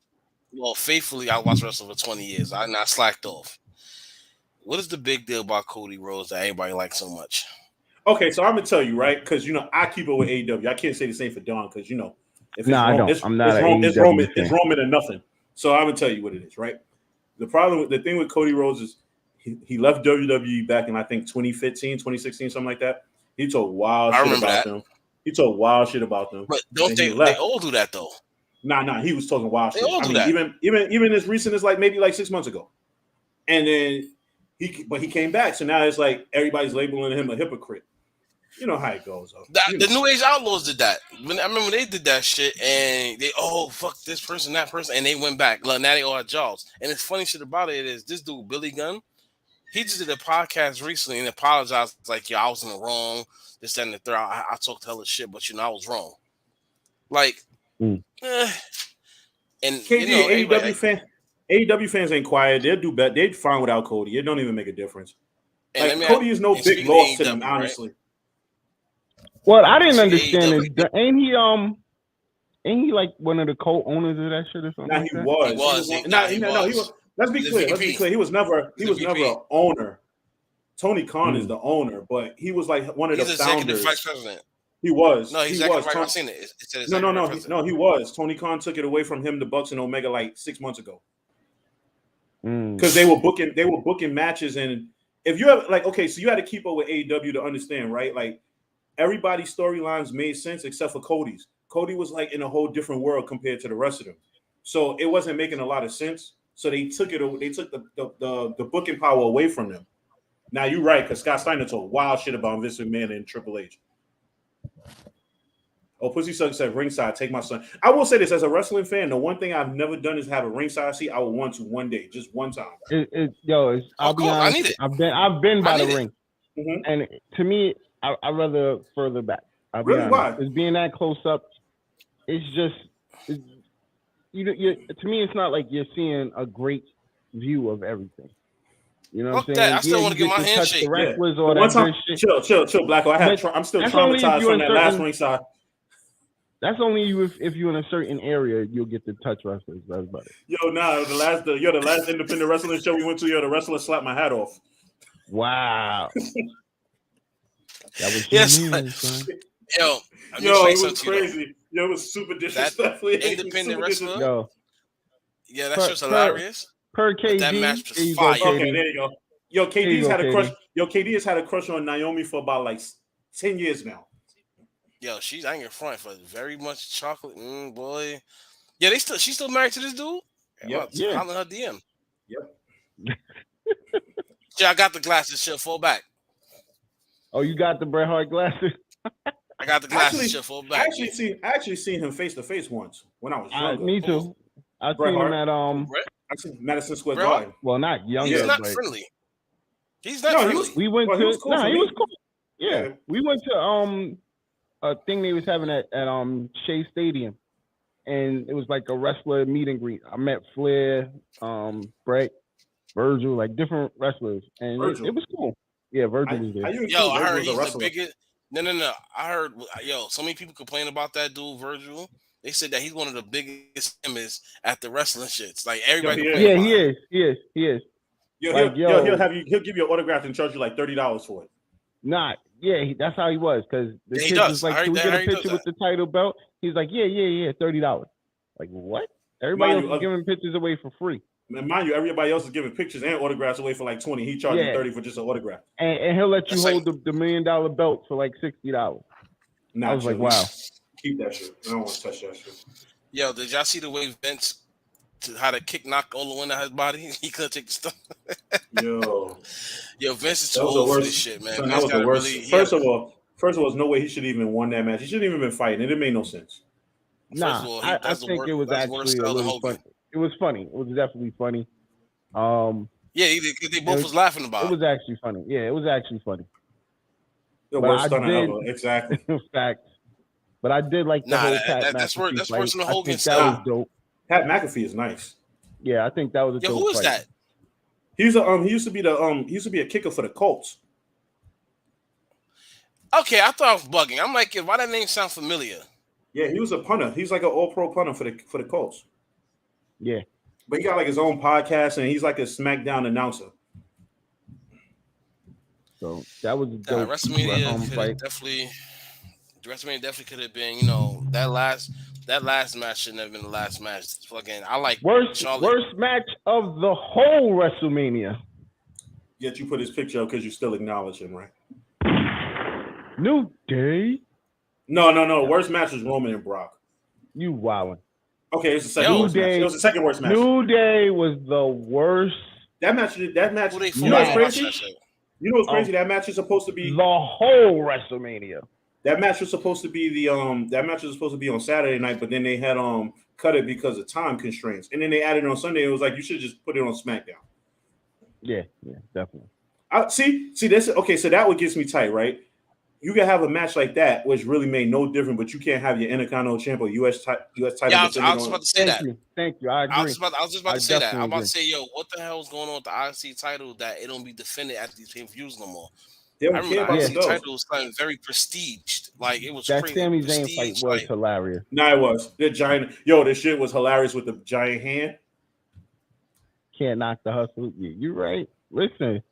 Speaker 5: Well, faithfully, I watched wrestling for 20 years. I not slacked off. What is the big deal about Cody Rhodes that everybody likes so much?
Speaker 3: Okay, so I'm gonna tell you, right? Because I keep it with AEW. I can't say the same for Don because if
Speaker 4: I don't. I'm not
Speaker 3: it's Roman or nothing. So I'm gonna tell you what it is, right? The thing with Cody Rhodes is he left WWE back in I think 2015, 2016, something like that. He told wild shit about them. He told wild shit about them.
Speaker 5: But they all do that though?
Speaker 3: Nah, he was talking wild shit.
Speaker 5: All do that.
Speaker 3: Even as recent as maybe 6 months ago. And then he came back. So now it's like everybody's labeling him a hypocrite. You know how it goes.
Speaker 5: The New Age Outlaws did that. I remember they did that shit, and they fuck this person, that person, and they went back. Now they all have jobs. And the funny shit about it is this dude Billy Gunn, he just did a podcast recently and apologized like, I was in the wrong. This, that, and the third. I talked hella shit, but I was wrong. Like, and
Speaker 3: AEW fans ain't quiet. They'll do better. They'd fine without Cody. It don't even make a difference. Cody is no big loss to them, honestly.
Speaker 5: Right?
Speaker 4: What I didn't understand is, ain't he like one of the co-owners of that shit or something?
Speaker 3: Nah, he was. Let's be clear. He was never an owner. Tony Khan is the owner, but he was like one of the founders. Executive vice president. He was.
Speaker 5: No, he's I've seen it.
Speaker 3: No, he was. Tony Khan took it away from him, the Bucks and Omega, like 6 months ago. Because they were booking matches, and if you have so you had to keep up with AEW to understand, right? Like everybody's storylines made sense except for Cody's. Cody was like in a whole different world compared to the rest of them, so it wasn't making a lot of sense. So they took the booking power away from them. Now you're right, because Scott Steiner told wild shit about Vince McMahon and Triple H. Oh, Pussy Suck said ringside, take my son. I will say this as a wrestling fan, the one thing I've never done is have a ringside seat. I would want to one day, just one time.
Speaker 4: I'll be honest.
Speaker 5: I need it.
Speaker 4: I've been by the ring, and to me, I'd rather further back.
Speaker 3: Really? Why?
Speaker 4: It's being that close up. It's just to me, it's not like you're seeing a great view of everything. You know what I'm
Speaker 5: Fuck
Speaker 4: saying?
Speaker 5: that. I still want to get my
Speaker 4: touch
Speaker 5: handshake.
Speaker 4: the wrestlers
Speaker 3: Yeah.
Speaker 4: or
Speaker 3: One
Speaker 4: that
Speaker 3: time,
Speaker 4: good shit.
Speaker 3: chill, Blacko. I'm still
Speaker 4: that's only if
Speaker 3: traumatized
Speaker 4: you're
Speaker 3: from
Speaker 4: in
Speaker 3: that last
Speaker 4: certain-
Speaker 3: ringside.
Speaker 4: That's only if you're in a certain area, you'll get to touch wrestlers. That's about it.
Speaker 3: Yo, nah, the last independent wrestling show we went to, the wrestler slapped my hat off.
Speaker 4: Wow. That was
Speaker 5: Yes.
Speaker 4: son.
Speaker 5: Yo,
Speaker 3: it was crazy. Yo, it was super disrespectful.
Speaker 5: Independent wrestler.
Speaker 4: Yo.
Speaker 5: Yeah, that shit's hilarious.
Speaker 4: Per KD,
Speaker 5: but that match was fire.
Speaker 3: Okay, there you go. Yo, KD's had a crush.
Speaker 4: KD.
Speaker 3: Yo, KD has had a crush on Naomi for about like 10 years now.
Speaker 5: Yo, she's I ain't in front for very much chocolate, boy. Yeah, she's still married to this dude.
Speaker 3: Yep.
Speaker 5: Yeah, in her DM.
Speaker 3: Yep.
Speaker 5: Yeah, I got the glasses. She'll fall back.
Speaker 4: Oh, you got the Bret Hart glasses?
Speaker 5: I got the glasses. She'll fall back.
Speaker 3: I actually seen him face to face once when I was younger.
Speaker 4: Me too. I seen him at
Speaker 3: I seen Madison Square Garden.
Speaker 4: Well, not younger.
Speaker 5: He's not friendly. He's not friendly.
Speaker 4: We went to.
Speaker 3: He was cool.
Speaker 4: Yeah, we went to a thing they was having at Shea Stadium, and it was like a wrestler meet and greet. I met Flair, Bret, Virgil, like different wrestlers, and it was cool. Yeah, Virgil was there.
Speaker 5: Yo, I heard he's the biggest. No. I heard so many people complain about that dude, Virgil. They said that he's one of the biggest images at the wrestling shits. Like everybody.
Speaker 4: He is.
Speaker 3: He'll give you an autograph and charge you like $30 for it.
Speaker 4: That's how he was, because the kid was like, "Can we get a picture with the title belt?" He's like, "Yeah, $30." Like what? Everybody else is giving pictures away for free.
Speaker 3: And mind you, everybody else is giving pictures and autographs away for like $20. He charged you $30 for just an autograph.
Speaker 4: And he'll let you hold the $1 million belt for like $60. I was like, wow.
Speaker 3: Keep that shit. I don't want to touch that shit.
Speaker 5: Yo, did y'all see the way Vince how to kick knock all the wind out of his body? He couldn't take the stuff.
Speaker 3: Yo,
Speaker 5: Vince is too old for this shit, man.
Speaker 3: Son, that was the worst. First of all, there's no way he should have even won that match. He shouldn't even been fighting. It made no sense.
Speaker 4: I think it was actually a little funny. It was funny. It was definitely funny.
Speaker 5: They both was laughing about it.
Speaker 4: It was actually funny. Yeah, it was actually funny.
Speaker 3: The worst stunner ever. Exactly.
Speaker 4: Fact. But I did like the whole Pat McAfee. That's worse than the Hogan style. That was dope.
Speaker 3: Pat McAfee is nice.
Speaker 4: Yeah, I think that was a dope
Speaker 5: who is
Speaker 4: fight.
Speaker 5: that?
Speaker 3: He's he used to be a kicker for the Colts.
Speaker 5: Okay, I thought I was bugging. I'm like, why that name sound familiar?
Speaker 3: Yeah, he was a punter. He's like an all-pro punter for the Colts.
Speaker 4: Yeah.
Speaker 3: But he got like his own podcast, and he's like a SmackDown announcer.
Speaker 4: So that was a dope
Speaker 5: WrestleMania
Speaker 4: fight.
Speaker 5: definitely could have been, that last match shouldn't have been the last match. Fucking, I like
Speaker 4: worst match of the whole WrestleMania.
Speaker 3: Yet you put his picture up because you still acknowledge him, right?
Speaker 4: New Day.
Speaker 3: No. Worst match was Roman and Brock.
Speaker 4: You wildin'.
Speaker 3: Okay, it's the second worst match. It was the second worst match.
Speaker 4: New Day was the worst.
Speaker 3: That match. You know what's crazy? You know what's crazy? That match is supposed to be
Speaker 4: the whole WrestleMania.
Speaker 3: That match was supposed to be that match was supposed to be on Saturday night, but then they had cut it because of time constraints, and then they added it on Sunday. It was like you should just put it on SmackDown.
Speaker 4: Yeah, definitely.
Speaker 3: See this. Okay, so that what gets me tight, right? You can have a match like that, which really made no difference, but you can't have your Intercontinental Champ or US title.
Speaker 5: Yeah, I was about to say that.
Speaker 4: Thank you. I agree.
Speaker 5: I was just about to say that. I'm about to say, what the hell is going on with the IC title that it don't be defended at these pay-per-views no more? I remember the IC title was something very prestiged. Like it was
Speaker 4: that
Speaker 5: crazy.
Speaker 4: Sami Zayn fight was hilarious.
Speaker 3: Nah, it was. The giant. Yo, this shit was hilarious with the giant hand.
Speaker 4: Can't knock the hustle. Yeah, you're right. Listen.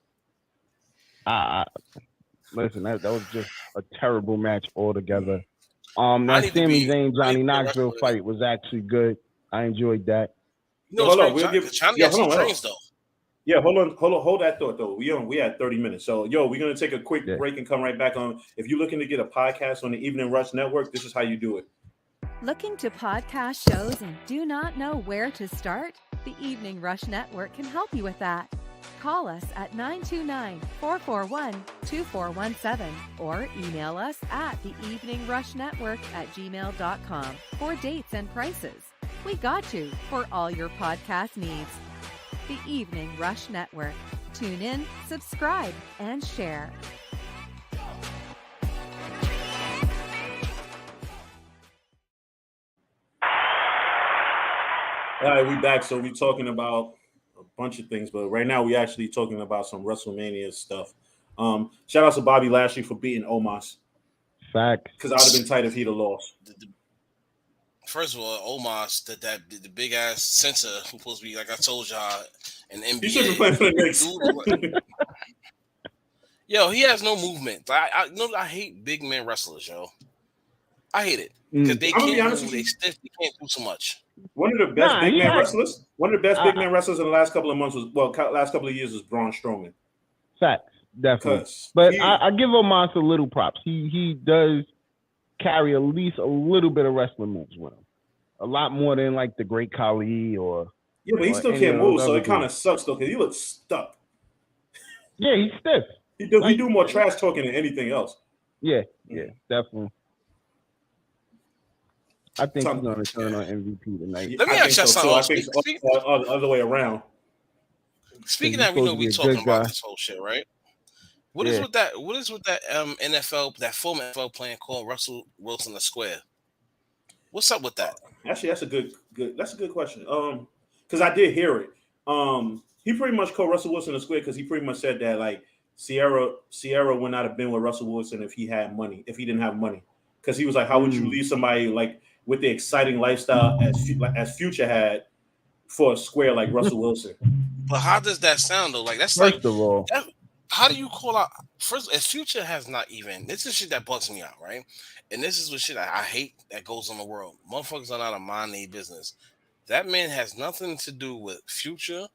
Speaker 4: Listen, that was just a terrible match altogether. That Sami Zayn Johnny Knoxville fight was actually good. I enjoyed that.
Speaker 3: Hold on, we'll give.
Speaker 5: Johnny got some trains though.
Speaker 3: Yeah, hold that thought though. We had 30 minutes, so we're gonna take a quick break and come right back on. If you're looking to get a podcast on the Evening Rush Network, this is how you do it.
Speaker 6: Looking to podcast shows and do not know where to start? The Evening Rush Network can help you with that. Call us at 929-441-2417 or email us at theeveningrushnetwork@gmail.com for dates and prices. We got you for all your podcast needs. The Evening Rush Network. Tune in, subscribe, and share.
Speaker 3: All right, we back. So we talking about a bunch of things, but right now we actually talking about some WrestleMania stuff. Shout out to Bobby Lashley for beating Omos.
Speaker 4: Facts.
Speaker 3: Because I'd have been tight if he'd have lost.
Speaker 5: First of all, Omos, the big ass censor who's supposed to be, like I told y'all, an NBA.
Speaker 3: He should be playing for the Knicks.
Speaker 5: Yo, he has no movement. I hate big man wrestlers, yo. I hate it because they can't move. They stiff. They can't do so much.
Speaker 3: One of the best big man wrestlers. One of the best big man wrestlers in the last couple of months last couple of years was Braun Strowman.
Speaker 4: Facts, definitely. But I give Omos a little props. He does carry at least a little bit of wrestling moves with him. A lot more than like the Great Khali or.
Speaker 3: Yeah, but he still can't move, so it kind of sucks though because he looks stuck.
Speaker 4: Yeah, he's stiff.
Speaker 3: He do more trash talking than anything else.
Speaker 4: Yeah, definitely. I think he's going to turn on MVP tonight.
Speaker 5: Let me ask you something.
Speaker 3: I think it's other way around.
Speaker 5: Speaking of that, we know we talking about this whole shit, right? What is with that NFL, that former NFL player called Russell Wilson the Square? What's up with that?
Speaker 3: Actually, that's a good question. Because I did hear it. He pretty much called Russell Wilson the Square because he pretty much said that like Sierra would not have been with Russell Wilson if he didn't have money. Because he was like, how would you leave somebody like with the exciting lifestyle as Future had for a square like Russell Wilson?
Speaker 5: But how does that sound though? Like that's
Speaker 4: first of all,
Speaker 5: how do you call out first? As Future has not even. This is shit that bugs me out, right? And this is what shit I hate that goes on the world. Motherfuckers are not a mind their business. That man has nothing to do with Future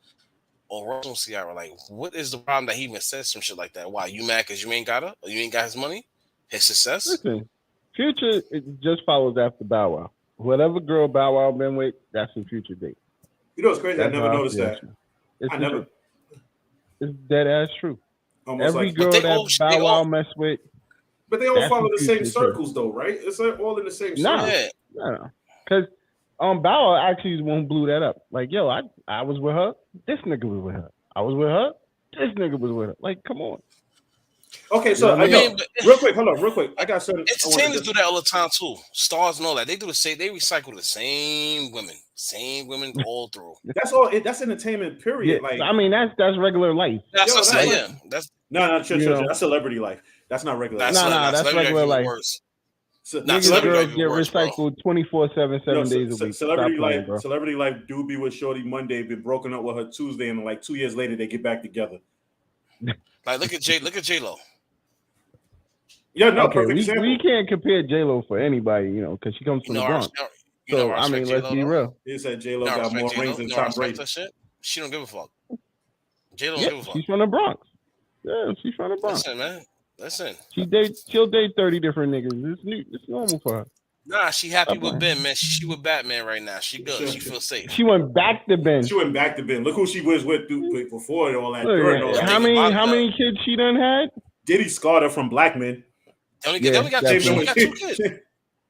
Speaker 5: or Russell Sierra. Like, what is the problem that he even says some shit like that? Why you mad because you ain't got her? Or you ain't got his money, his success?
Speaker 4: Listen. Future just follows after Bow Wow. Whatever girl Bow Wow been with, that's who Future date.
Speaker 3: You know what's crazy? I never noticed that.
Speaker 4: It's dead ass true.
Speaker 3: Almost
Speaker 4: every girl that Bow Wow mess with.
Speaker 3: But they all follow the same circles, though, right? It's like all in the same circles.
Speaker 4: No. Because Bow Wow actually is the one who blew that up. Like, yo, I was with her. This nigga was with her. I was with her. This nigga was with her. Like, come on.
Speaker 3: Okay, so real quick, hold on, real quick. I got something.
Speaker 5: Entertainers do that all the time too. Stars and all that. They do the same. They recycle the same women all through.
Speaker 3: That's all. That's entertainment. Period.
Speaker 4: Yeah,
Speaker 3: like,
Speaker 4: I mean, that's regular life.
Speaker 5: That's what I'm saying. That's
Speaker 3: that's celebrity life. That's not regular.
Speaker 4: That's regular life. Niggas girls get recycled 24/7, 7 days a week.
Speaker 3: Celebrity life do be with Shorty Monday, been broken up with her Tuesday, and like 2 years later they get back together.
Speaker 5: Like look at J-Lo.
Speaker 3: Yeah, no,
Speaker 4: okay, we can't compare J-Lo for anybody, because she comes from the Bronx. So I mean, let's be real.
Speaker 3: He said J-Lo got more rings than Tom Brady.
Speaker 5: She don't give a fuck. J-Lo don't give a fuck.
Speaker 4: She's from the Bronx. Yeah, she's from the Bronx.
Speaker 5: Listen, man. Listen.
Speaker 4: She'll date 30 different niggas. It's normal for her.
Speaker 5: Nah, she happy with Ben, man. She with Batman right now. She good. She feels safe.
Speaker 4: She went back to Ben.
Speaker 3: Look who she was with before and all that.
Speaker 4: How many kids she done had?
Speaker 3: Diddy scarred her from black men.
Speaker 5: They only got two kids.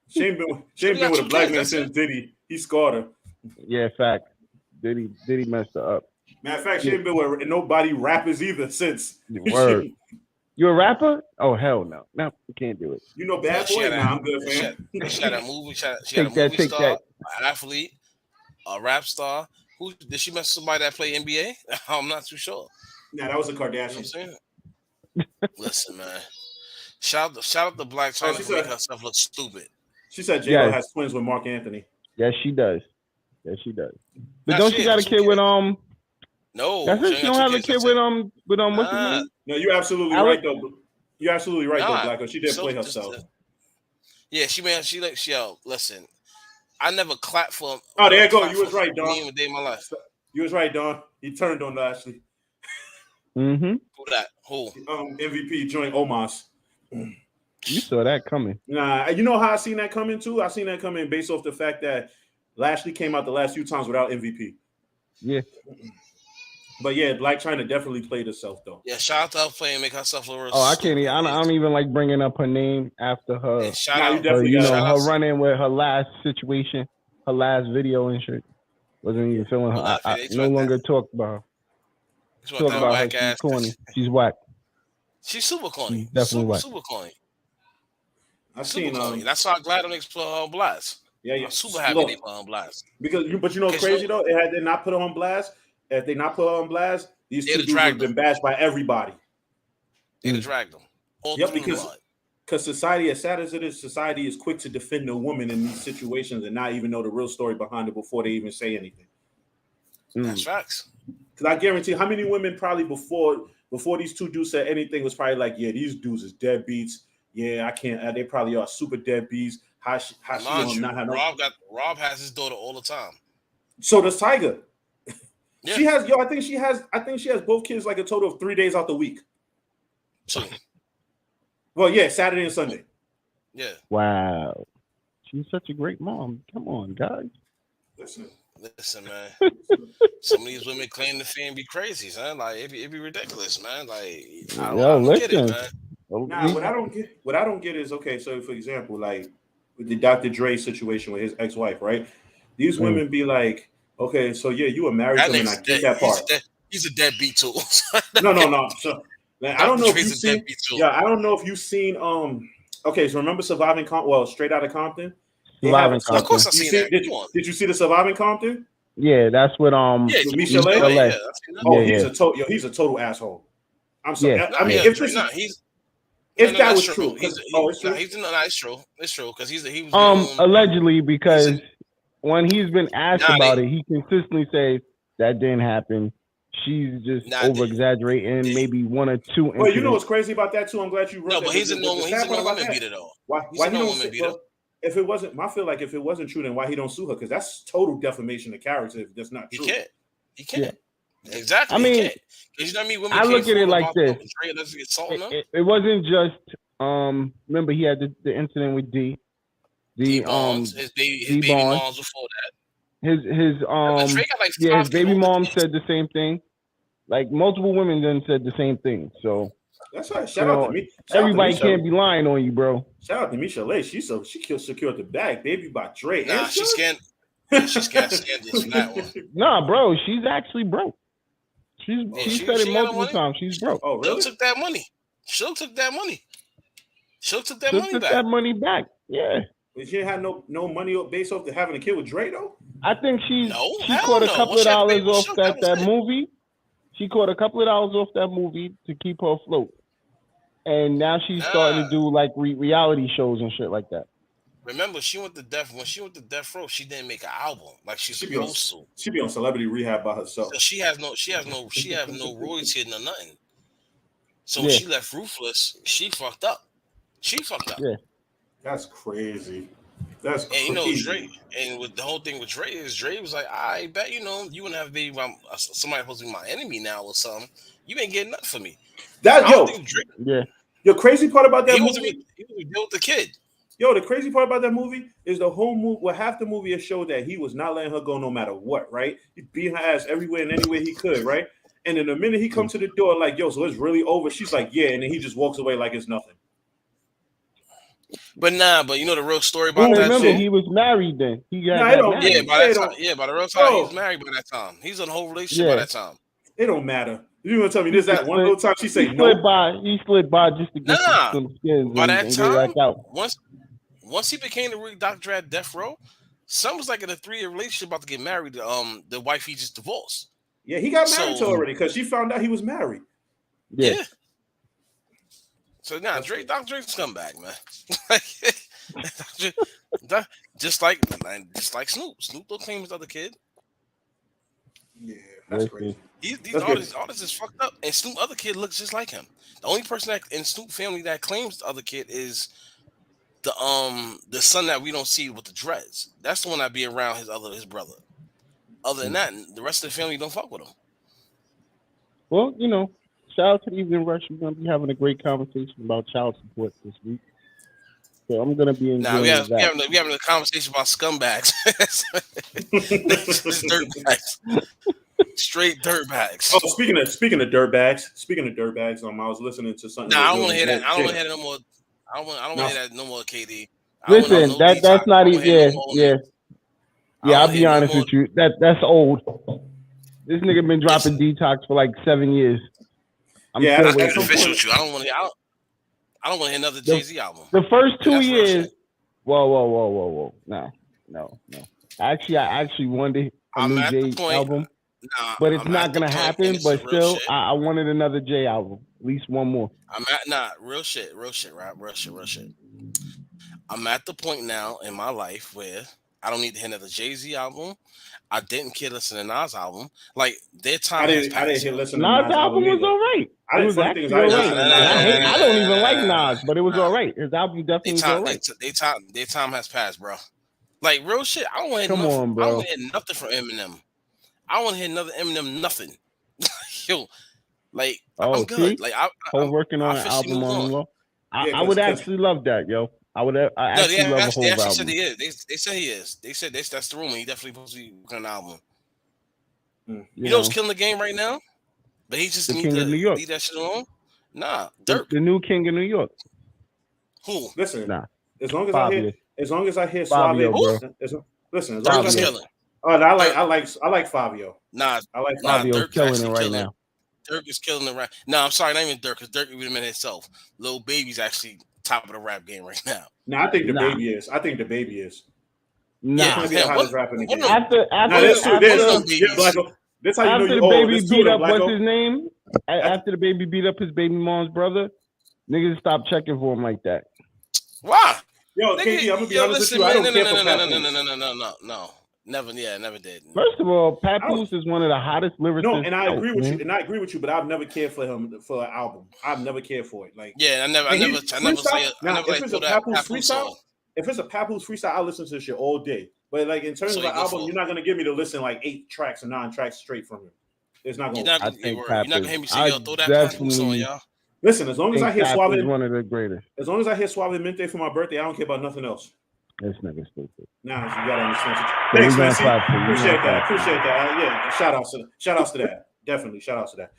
Speaker 3: Shane been with a black man since Diddy. He scarred her.
Speaker 4: Yeah, fact. Diddy messed her up.
Speaker 3: Matter of fact, she ain't been with nobody rappers either since.
Speaker 4: Word. You a rapper? Oh hell no! No, you can't do it.
Speaker 3: You know, Bad Boy. Nah, I'm good, fam.
Speaker 5: She had a movie. She had a movie star, an athlete, a rap star. Who did she mess with? Somebody that played NBA? I'm not too sure.
Speaker 3: Nah, that was a Kardashian.
Speaker 5: You know what I'm saying? Listen, man. Shout out to Black trying to make herself look stupid.
Speaker 3: She said Jada has twins with Mark Anthony.
Speaker 4: Yes, she does. But don't she got a kid with
Speaker 5: No,
Speaker 4: she don't have a kid with what's his name?
Speaker 3: No, you're absolutely right though. You're absolutely right though, Blacko. She did play herself.
Speaker 5: Yeah, listen, I never clapped for him.
Speaker 3: Oh, there you go. You was right, Don.
Speaker 5: Even a day in my life.
Speaker 3: You was right, Don. He turned on Ashley.
Speaker 4: Mm-hmm.
Speaker 5: Who that? Who?
Speaker 3: MVP joined Omos.
Speaker 4: You saw that coming.
Speaker 3: Nah, you know how I seen that coming too? I seen that coming based off the fact that Lashley came out the last few times without MVP.
Speaker 4: Yeah.
Speaker 3: But yeah, Black China definitely played herself though.
Speaker 5: Yeah, shout out to her playing, make herself a little.
Speaker 4: Oh, I can't. I don't even like bringing up her name after her.
Speaker 5: Yeah, shout out,
Speaker 4: her run-in with her last situation, her last video and shit. Wasn't even feeling her. I no longer talk about her. Talk about her. She's corny. She's whack.
Speaker 5: She's super corny.
Speaker 4: She's definitely whack.
Speaker 5: Super corny.
Speaker 3: I've seen.
Speaker 5: That's why I'm glad I'm explore her blast.
Speaker 3: Yeah,
Speaker 5: I'm super happy they put her on blast.
Speaker 3: But you know what's crazy though? Had they not put her on blast, if they not put her on blast, these two dudes would have been bashed by everybody.
Speaker 5: They'd have dragged them.
Speaker 3: Yep, because society, as sad as it is, society is quick to defend a woman in these situations and not even know the real story behind it before they even say anything.
Speaker 5: That's facts.
Speaker 3: Because I guarantee, how many women probably before these two dudes said anything was probably like, yeah, these dudes is deadbeats. Yeah, I can't. They probably are super deadbeats. How she not have
Speaker 5: Rob has his daughter all the time.
Speaker 3: So does Tiger.
Speaker 5: Yeah.
Speaker 3: She has I think she has both kids like a total of 3 days out the week.
Speaker 5: So,
Speaker 3: well, yeah, Saturday and Sunday.
Speaker 5: Yeah.
Speaker 4: Wow. She's such a great mom. Come on, guys.
Speaker 5: Listen, man. Some of these women claim the fame be crazy, son. Like it be ridiculous, man. Like I don't get it, man.
Speaker 3: Nah, what I don't get is, okay, so for example, like with the Dr. Dre situation with his ex-wife, right? These women be like, okay, so yeah, you were married to him, and I get that part.
Speaker 5: He's a deadbeat too.
Speaker 3: No. So, I don't know if you've seen. Yeah, I don't know if you've seen. Okay, so remember Surviving Compton? Well, Straight Outta Compton.
Speaker 4: Surviving Compton.
Speaker 5: Of course, I seen that.
Speaker 3: Did you see the Surviving Compton?
Speaker 4: Yeah, that's what
Speaker 3: with Misha
Speaker 5: LA.
Speaker 3: He's a total asshole. I'm sorry.
Speaker 4: Yeah.
Speaker 3: I mean, if that was true,
Speaker 5: it's true. It's true because he was
Speaker 4: allegedly, because when he's been asked about it, he consistently says that didn't happen. She's just over exaggerating, maybe one or two.
Speaker 3: Well, you know what's crazy about that too? I'm glad you wrote that.
Speaker 5: No, but he's a known woman beater though.
Speaker 3: Why he don't beater? If it wasn't, I feel like if it wasn't true, then why he don't sue her? Because that's total defamation of character. If that's not true,
Speaker 5: he can't. Yeah. Exactly.
Speaker 4: I mean,
Speaker 5: you know what I mean? Women
Speaker 4: I look at it like this.
Speaker 5: It
Speaker 4: wasn't just remember he had the incident with D.
Speaker 5: His baby moms before that.
Speaker 4: His baby mom said the same thing. Like multiple women then said the same thing. So
Speaker 3: that's right. Shout out to me.
Speaker 4: Everybody can't be lying on you, bro.
Speaker 3: Shout out to Misha Lay. She secured the bag, baby, by Dre.
Speaker 5: Nah, she's scandalous from that one.
Speaker 4: Nah, bro, she's actually broke. She said it multiple times. She's broke.
Speaker 3: Oh, really?
Speaker 5: Shook took that money. Shook took that money. Shook took that
Speaker 4: money back. Yeah.
Speaker 3: But she had no money based off having a kid with Dre, though?
Speaker 4: I think she caught a couple of dollars off that movie. She caught a couple of dollars off that movie to keep her afloat. And now she's starting to do like reality shows and shit like that.
Speaker 5: Remember, when she went to Death Row, she didn't make an album like she's supposed to.
Speaker 3: She be on celebrity rehab by herself.
Speaker 5: So she has no royalty no nothing. So when she left Ruthless, she fucked up.
Speaker 4: Yeah.
Speaker 3: That's crazy.
Speaker 5: And you know, Dre, and with the whole thing with Dre was like, I bet you wouldn't have a baby by somebody supposed to be my enemy now or something. You ain't getting nothing for me.
Speaker 3: Your crazy part about that movie,
Speaker 5: he was with the kid.
Speaker 3: Yo, the crazy part about that movie is the whole movie. Well, half the movie is showed that he was not letting her go no matter what, right? He beat her ass everywhere and anywhere he could, right? And then the minute he comes to the door, like, yo, so it's really over. She's like, yeah, and then he just walks away like it's nothing.
Speaker 5: But you know the real story about that.
Speaker 4: Remember, he was married then. By
Speaker 5: the real time, he was married by that time. He's in a whole relationship by that time.
Speaker 3: It don't matter. You gonna tell me this that one little time she say no?
Speaker 4: He slid by just to get some skins.
Speaker 5: By that time, once he became the real Dr. at Death Row, son was like in a 3-year relationship about to get married. The wife he just divorced.
Speaker 3: Yeah, he got married to her already because she found out he was married.
Speaker 4: Yeah.
Speaker 5: So now Dr. Dre's scumbag, man. just like Snoop. Snoop don't claim his other kid.
Speaker 3: Yeah, that's crazy.
Speaker 5: These artists is fucked up, and Snoop other kid looks just like him. The only person that in Snoop family that claims the other kid is the son that we don't see with the dreads. That's the one that be around his brother. Other than that, the rest of the family don't fuck with him.
Speaker 4: Well, shout out to the Evening Rush. We're gonna be having a great conversation about child support this week. So I'm gonna be enjoying that.
Speaker 5: We having a conversation about scumbags. Just dirtbags. Straight dirtbags.
Speaker 3: Oh, speaking of dirtbags, I was listening to something.
Speaker 5: I don't want to hear that. I don't want to hear that no more. I don't want to hear that no more, KD.
Speaker 4: Listen, that's not even. Yeah. I'll be honest with you. That's old. This nigga been dropping detox for like 7 years.
Speaker 5: I'm official with you. I don't want to hear another Jay-Z album.
Speaker 4: The first 2 years. Whoa. Nah. No. I actually wanted a
Speaker 5: I'm
Speaker 4: new
Speaker 5: at the
Speaker 4: Jay
Speaker 5: point.
Speaker 4: album,
Speaker 5: Nah,
Speaker 4: but it's
Speaker 5: I'm
Speaker 4: not
Speaker 5: at the
Speaker 4: gonna
Speaker 5: point, and
Speaker 4: happen.
Speaker 5: this
Speaker 4: But
Speaker 5: is real
Speaker 4: still,
Speaker 5: shit.
Speaker 4: I wanted another Jay album, at least one more.
Speaker 5: Real shit, right? Real shit. I'm at the point now in my life where I don't need to hear another Jay-Z album. I didn't care to listen to Nas album. Like their time has
Speaker 3: I didn't
Speaker 5: passed.
Speaker 3: hear listen to
Speaker 4: Nas
Speaker 3: Nas
Speaker 4: album
Speaker 3: album
Speaker 4: was
Speaker 3: either.
Speaker 4: all right. It was
Speaker 3: Funny thing is,
Speaker 4: actually
Speaker 3: I
Speaker 4: all
Speaker 3: didn't
Speaker 4: right.
Speaker 3: listen to
Speaker 4: And
Speaker 3: Nas album
Speaker 4: I
Speaker 3: either.
Speaker 4: don't even like Nas, but it was
Speaker 5: Nah.
Speaker 4: all right. His album definitely was all right.
Speaker 5: Their time has passed, bro. Like real shit. I don't want to hear
Speaker 4: Come
Speaker 5: nothing.
Speaker 4: on,
Speaker 5: I don't
Speaker 4: bro.
Speaker 5: want to hear nothing from Eminem. I don't want to hear another Eminem nothing. Yo, like I'm
Speaker 4: Oh,
Speaker 5: good.
Speaker 4: see,
Speaker 5: Like
Speaker 4: Whole working
Speaker 5: I
Speaker 4: on an
Speaker 5: officially
Speaker 4: album
Speaker 5: moved
Speaker 4: on
Speaker 5: on.
Speaker 4: him. Low.
Speaker 3: Yeah,
Speaker 4: I would
Speaker 3: because
Speaker 4: actually love that, yo. I
Speaker 5: No,
Speaker 4: actually love a
Speaker 5: they
Speaker 4: whole
Speaker 5: actually said
Speaker 4: album.
Speaker 5: he is. They said he is. They said that's the rumor. He definitely supposed to be working on an album.
Speaker 4: You
Speaker 5: You know who's
Speaker 4: know,
Speaker 5: killing the game right now? But he just
Speaker 4: the
Speaker 5: need
Speaker 4: King
Speaker 5: to
Speaker 4: of New York,
Speaker 5: leave that shit alone. Nah, Dirk.
Speaker 4: the new King of New York.
Speaker 5: Who?
Speaker 3: listen,
Speaker 4: Nah,
Speaker 3: as long
Speaker 4: Fabio,
Speaker 3: as I hear
Speaker 4: Fabio,
Speaker 3: Suave,
Speaker 5: Who?
Speaker 4: bro.
Speaker 3: listen, as long
Speaker 5: Dirk
Speaker 3: as
Speaker 5: is
Speaker 3: I
Speaker 4: Fabio,
Speaker 3: hear,
Speaker 5: killing.
Speaker 3: oh,
Speaker 5: Dirk.
Speaker 3: I like Fabio.
Speaker 5: Nah,
Speaker 3: I like
Speaker 5: nah.
Speaker 3: Fabio.
Speaker 4: Fabio's
Speaker 5: Dirk is
Speaker 4: killing it
Speaker 5: actually
Speaker 4: right
Speaker 5: killing.
Speaker 4: now.
Speaker 5: Dirk is killing the rap. No, I'm sorry, not even Dirk, because Dirk even in himself. Lil Baby's actually top of the rap game right now.
Speaker 3: Now I think the
Speaker 4: Nah,
Speaker 3: baby is. I think the baby is. This
Speaker 5: Yeah,
Speaker 4: nah.
Speaker 3: might be the
Speaker 5: him.
Speaker 3: hottest rapper in the
Speaker 5: One
Speaker 3: game.
Speaker 5: of them,
Speaker 3: Now there's two.
Speaker 5: one of
Speaker 3: There's
Speaker 5: them
Speaker 3: two. Yeah,
Speaker 5: babies.
Speaker 3: Blacko. That's how you know
Speaker 4: After
Speaker 3: you
Speaker 4: the
Speaker 3: old.
Speaker 4: baby
Speaker 3: There's two
Speaker 4: beat
Speaker 3: of them,
Speaker 4: up, what's
Speaker 3: Blacko.
Speaker 4: his name? After the baby beat up his baby mom's brother, niggas stopped checking for him like that.
Speaker 5: Why?
Speaker 3: Yo,
Speaker 5: Nigga,
Speaker 3: KD, I'm gonna be
Speaker 5: yo,
Speaker 3: honest with
Speaker 5: listen,
Speaker 3: you. I
Speaker 5: man.
Speaker 3: don't care for Papoose.
Speaker 5: No. Never, yeah, never did.
Speaker 4: First of all,
Speaker 3: I don't-
Speaker 4: Papoose is one of the hottest lyricists.
Speaker 3: No, and I
Speaker 4: out,
Speaker 3: agree with
Speaker 4: man.
Speaker 3: you. And I agree with you. But I've never cared for him for an album. I've never cared for it. Like,
Speaker 5: Yeah, I never
Speaker 3: freestyle. Now, if
Speaker 5: like
Speaker 3: it's
Speaker 5: throw
Speaker 3: a
Speaker 5: that
Speaker 3: Papoose
Speaker 5: Papoose
Speaker 3: freestyle,
Speaker 5: song.
Speaker 3: if it's a Papoose freestyle, I listen to this shit all day. But like in terms
Speaker 5: So
Speaker 3: of
Speaker 5: you
Speaker 3: an
Speaker 5: go
Speaker 3: album,
Speaker 5: for.
Speaker 3: you're not gonna get me to listen like 8 tracks or 9 tracks straight from him. It's not
Speaker 5: You're
Speaker 3: gonna.
Speaker 5: not,
Speaker 4: I
Speaker 5: gonna,
Speaker 4: think
Speaker 5: you're not gonna
Speaker 4: Papoose.
Speaker 5: hear me say,
Speaker 4: I
Speaker 5: yo, throw that Papoose on,
Speaker 4: definitely
Speaker 5: y'all.
Speaker 3: Listen, as long as I
Speaker 4: think
Speaker 3: hear
Speaker 4: Papoose is
Speaker 3: Suave,
Speaker 4: one of the greatest.
Speaker 3: as long as I hear Suave Mente for my birthday, I don't care about nothing else.
Speaker 4: This nigga stupid.
Speaker 3: Now you gotta understand.
Speaker 4: So
Speaker 3: Thanks,
Speaker 4: we
Speaker 3: man.
Speaker 4: gonna clap for you.
Speaker 3: Appreciate that. Yeah, shout outs to that. Definitely, shout outs to that.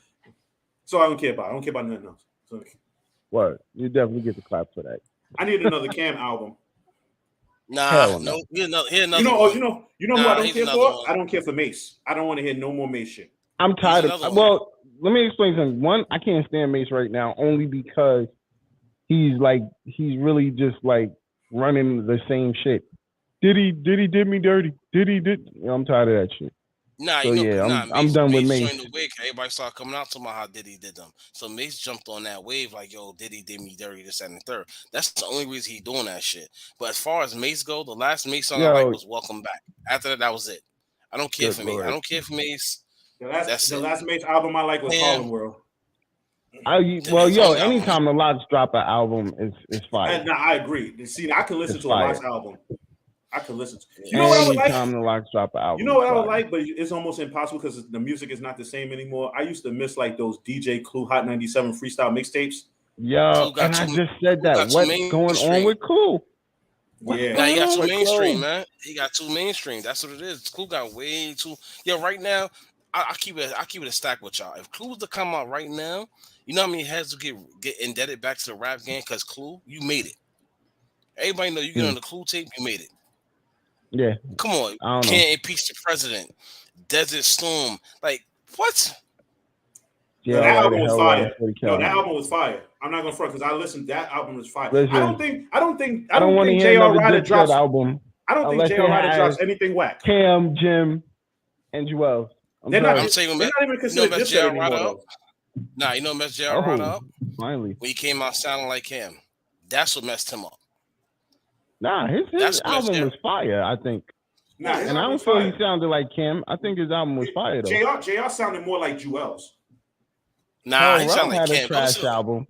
Speaker 3: So I don't care about. I don't care about nothing else. So,
Speaker 4: What? You definitely get the clap for that.
Speaker 3: I need another Cam album.
Speaker 5: Nah,
Speaker 4: Hell no.
Speaker 5: no. Here's another
Speaker 3: You know
Speaker 5: one.
Speaker 3: who I don't
Speaker 5: here's
Speaker 3: care
Speaker 5: another
Speaker 3: for?
Speaker 5: one.
Speaker 3: I don't care for Mace. I don't want to hear no more Mace shit.
Speaker 4: I'm tired
Speaker 5: another
Speaker 4: of.
Speaker 5: one.
Speaker 4: Well, let me explain something. One, I can't stand Mace right now only because he's really just like running the same shit. Did he did me dirty? I'm tired of that shit.
Speaker 5: Nah,
Speaker 4: So yeah, I'm done with Mace.
Speaker 5: joined the wave. Everybody started coming out to my how Diddy did them. So Mace jumped on that wave like, yo, Diddy did me dirty, this and the third. That's the only reason he doing that shit. But as far as Mace go, the last Mace song I like was Welcome Back. After that was it. I don't care for Mace. I don't care for Mace.
Speaker 3: The last Mace album I like was Harlem World.
Speaker 4: Anytime the Lox drop an album, it's fire.
Speaker 3: I agree. See, I can listen to a Lox album. I could listen to.
Speaker 4: You know what I would like? Anytime the Lox drop an album.
Speaker 3: You know what I would like, but it's almost impossible because the music is not the same anymore. I used to miss like those DJ Clue Hot 97 freestyle mixtapes.
Speaker 4: Yo, and I just said that. What's going on with Clue?
Speaker 3: Yeah,
Speaker 5: now he got too mainstream, man. He got too mainstream. That's what it is. Clue got way too. Yo, right now, I keep it a stack with y'all. If Clue was to come out right now, you know how many heads will get indebted back to the rap game because Clue, you made it. Everybody know you get on the Clue tape, you made it.
Speaker 4: Yeah.
Speaker 5: Come on. Can't impeach the president. Desert Storm. Like, what?
Speaker 3: Yeah, that album was fire. No, that album was fire. I'm not gonna front because I listened. That album was fire.
Speaker 4: Listen,
Speaker 3: I don't think
Speaker 4: J.R. Ryder drops
Speaker 3: album. I don't think J.R. Ryder drops anything whack.
Speaker 4: Cam, Jim, and Joel.
Speaker 3: They're not even considered this anymore.
Speaker 5: Nah, you know what messed J.R. Ryder up?
Speaker 4: Finally,
Speaker 5: when he came out sounding like him. That's what messed him up.
Speaker 4: Nah, his album was fire, I think.
Speaker 3: Nah,
Speaker 4: and I don't feel he sounded like Kim. I think his album was fire though.
Speaker 3: JR sounded more like Joel's.
Speaker 5: Nah, he sounded like Kim.
Speaker 4: Trash album.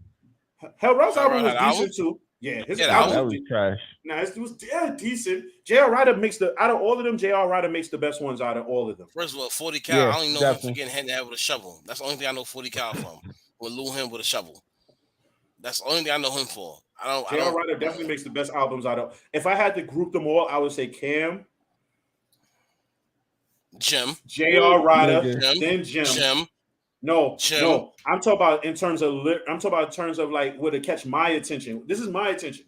Speaker 3: Rellz album was decent too. Yeah, his album
Speaker 4: was trash.
Speaker 3: Nah, it was decent. J.R. Ryder out of all of them, J.R. Ryder makes the best ones out of all of them.
Speaker 5: First of all, 40 cal. I only know him for getting hit with a shovel. That's the only thing I know 40 cal from. With Lou him with a shovel. That's the only thing I know him for.
Speaker 3: J.R. Ryder definitely makes the best albums out of. If I had to group them all, I would say Cam,
Speaker 5: Jim,
Speaker 3: J.R. Ryder, then Jim. No. I'm talking about in terms of like where to catch my attention. This is my attention.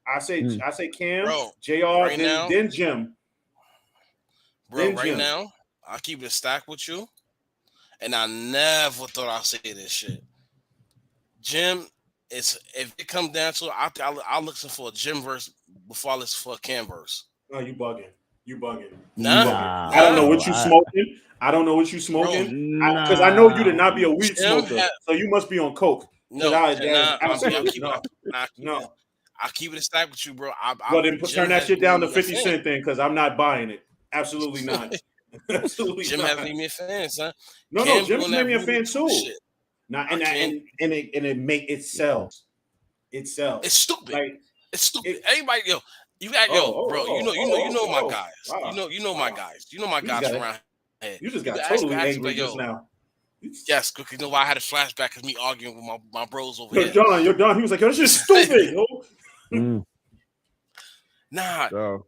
Speaker 3: I say Cam,
Speaker 5: bro,
Speaker 3: JR, then Jim.
Speaker 5: Bro, now, I keep it stacked with you, and I never thought I'd say this shit. Jim, if it comes down to it, I'll listen for a Jim verse before I listen for a Cam verse.
Speaker 3: No, you bugging. You bugging.
Speaker 5: Nah.
Speaker 3: I don't know what you smoking. I don't know what you smoking. Because I know you to not be a weed smoker. So you must be on coke.
Speaker 5: No,
Speaker 3: Absolutely
Speaker 5: no. I'll keep it a stack with you, bro.
Speaker 3: Well, then turn that shit down to 50 cent then, because I'm not buying it. Absolutely not. Absolutely
Speaker 5: Jim
Speaker 3: not.
Speaker 5: has made me a fan, son.
Speaker 3: No, Jim's made me a fan too. Nah, and it sells. It sells.
Speaker 5: It's stupid.
Speaker 3: Like,
Speaker 5: it's stupid. Everybody, bro. You know my guys. Wow. You know my guys. You know my guys from around here.
Speaker 3: You just got totally angry just now.
Speaker 5: Yes, because you know why I had a flashback of me arguing with my bros over here.
Speaker 3: You're done. He was like, yo, this is stupid, yo.
Speaker 5: Nah. So.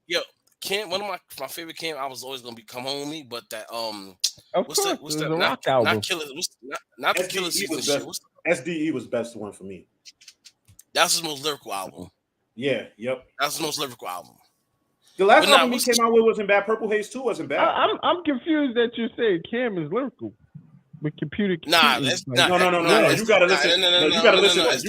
Speaker 5: Yo, Camp, one of my favorite Camp, I was always gonna be Come Home With Me, but that what's that
Speaker 4: rock album.
Speaker 5: Not the Killer Season shit.
Speaker 3: SDE was best one for me.
Speaker 5: That's his most lyrical album.
Speaker 3: Yeah, yep.
Speaker 5: That's his most lyrical album.
Speaker 3: The last album he came out with wasn't bad. Purple Haze 2 wasn't bad.
Speaker 4: I'm confused that you said Cam is lyrical. With computer.
Speaker 5: No.
Speaker 3: You gotta listen. You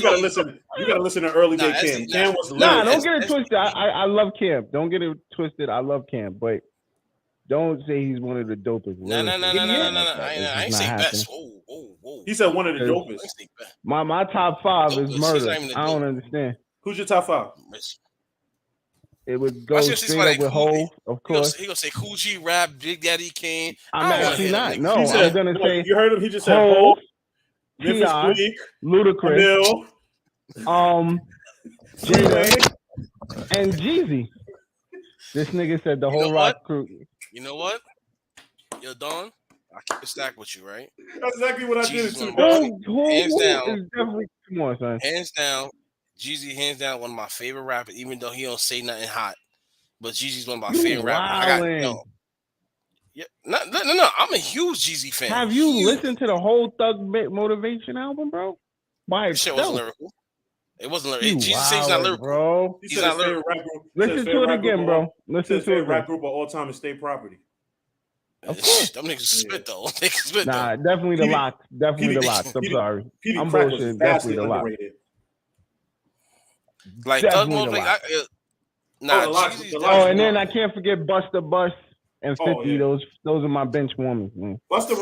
Speaker 3: gotta listen to early day Cam. Cam was
Speaker 4: don't get it twisted. I love Cam. Don't get it twisted. I love Cam, but don't say he's one of the dopest.
Speaker 5: No. I ain't say best. Whoa.
Speaker 3: He said one of the dopest.
Speaker 4: My top 5 is Murder. I don't understand.
Speaker 3: Who's your top 5?
Speaker 4: It would go straight up with Hove, of course.
Speaker 5: He gonna say Coogee, Rap, Big Daddy Kane.
Speaker 4: I'm actually not. No, I'm gonna say.
Speaker 3: You heard him? He just said Hove,
Speaker 4: T.I., Ludacris, Jada, and Jeezy. This nigga said the whole rock crew.
Speaker 5: You know what? Yo, Don, I keep a stack with you, right?
Speaker 3: That's exactly what I did too.
Speaker 5: Hands down.
Speaker 4: Come on, son.
Speaker 5: Hands down. Jeezy, hands down, one of my favorite rappers, even though he don't say nothing hot. But Jeezy's one of my favorite rappers. No. I'm a huge Jeezy fan.
Speaker 4: Have you listened to the whole Thug Motivation album, bro? Why?
Speaker 5: This shit wasn't lyrical. It wasn't lyrical. Jeezy says he's not lyrical,
Speaker 4: bro.
Speaker 5: He's not lyrical.
Speaker 4: Listen to it again, bro. Listen to it.
Speaker 3: Rap group of all time is State Property.
Speaker 5: Of course, them niggas spit though.
Speaker 4: Nah, definitely the Lox. Definitely the Lox. I'm sorry. I'm bullshitting. Definitely the Lox.
Speaker 5: Like Thug Motivation.
Speaker 4: And then I can't forget Busta Bus and 50. Yeah. Those are my bench warmers, man.
Speaker 3: Busta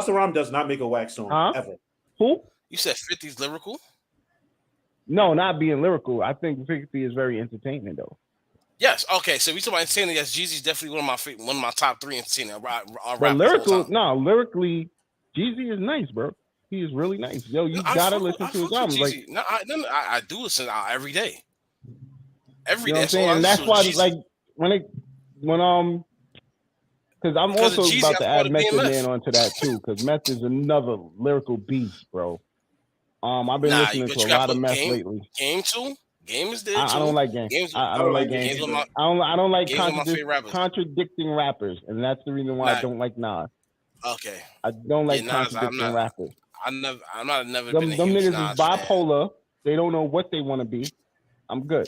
Speaker 3: Rhymes does not make a wax song ever.
Speaker 4: Who?
Speaker 5: You said 50's lyrical?
Speaker 4: No, not being lyrical. I think 50 is very entertaining though.
Speaker 5: Yes. Okay. So we talk about entertaining. Yes, Jeezy's definitely one of my top 3 entertaining.
Speaker 4: But lyrically, Jeezy is nice, bro. He is really nice. Yo, you gotta listen to his albums. Like,
Speaker 5: I do listen every day. Every
Speaker 4: day.
Speaker 5: So
Speaker 4: and that's why, like, because I'm also about to add Method Man onto that too, because Meth is another lyrical beast, bro. I've been listening to a lot of Meth lately.
Speaker 5: Game too. Game is there too.
Speaker 4: I don't like Game. I don't like Game. I don't like contradicting rappers, and that's the reason why I don't like Nas.
Speaker 5: Okay.
Speaker 4: I don't like contradicting rappers.
Speaker 5: I'm never
Speaker 4: them
Speaker 5: been a
Speaker 4: niggas
Speaker 5: Nas
Speaker 4: is bipolar. Fan. They don't know what they want to be. I'm good.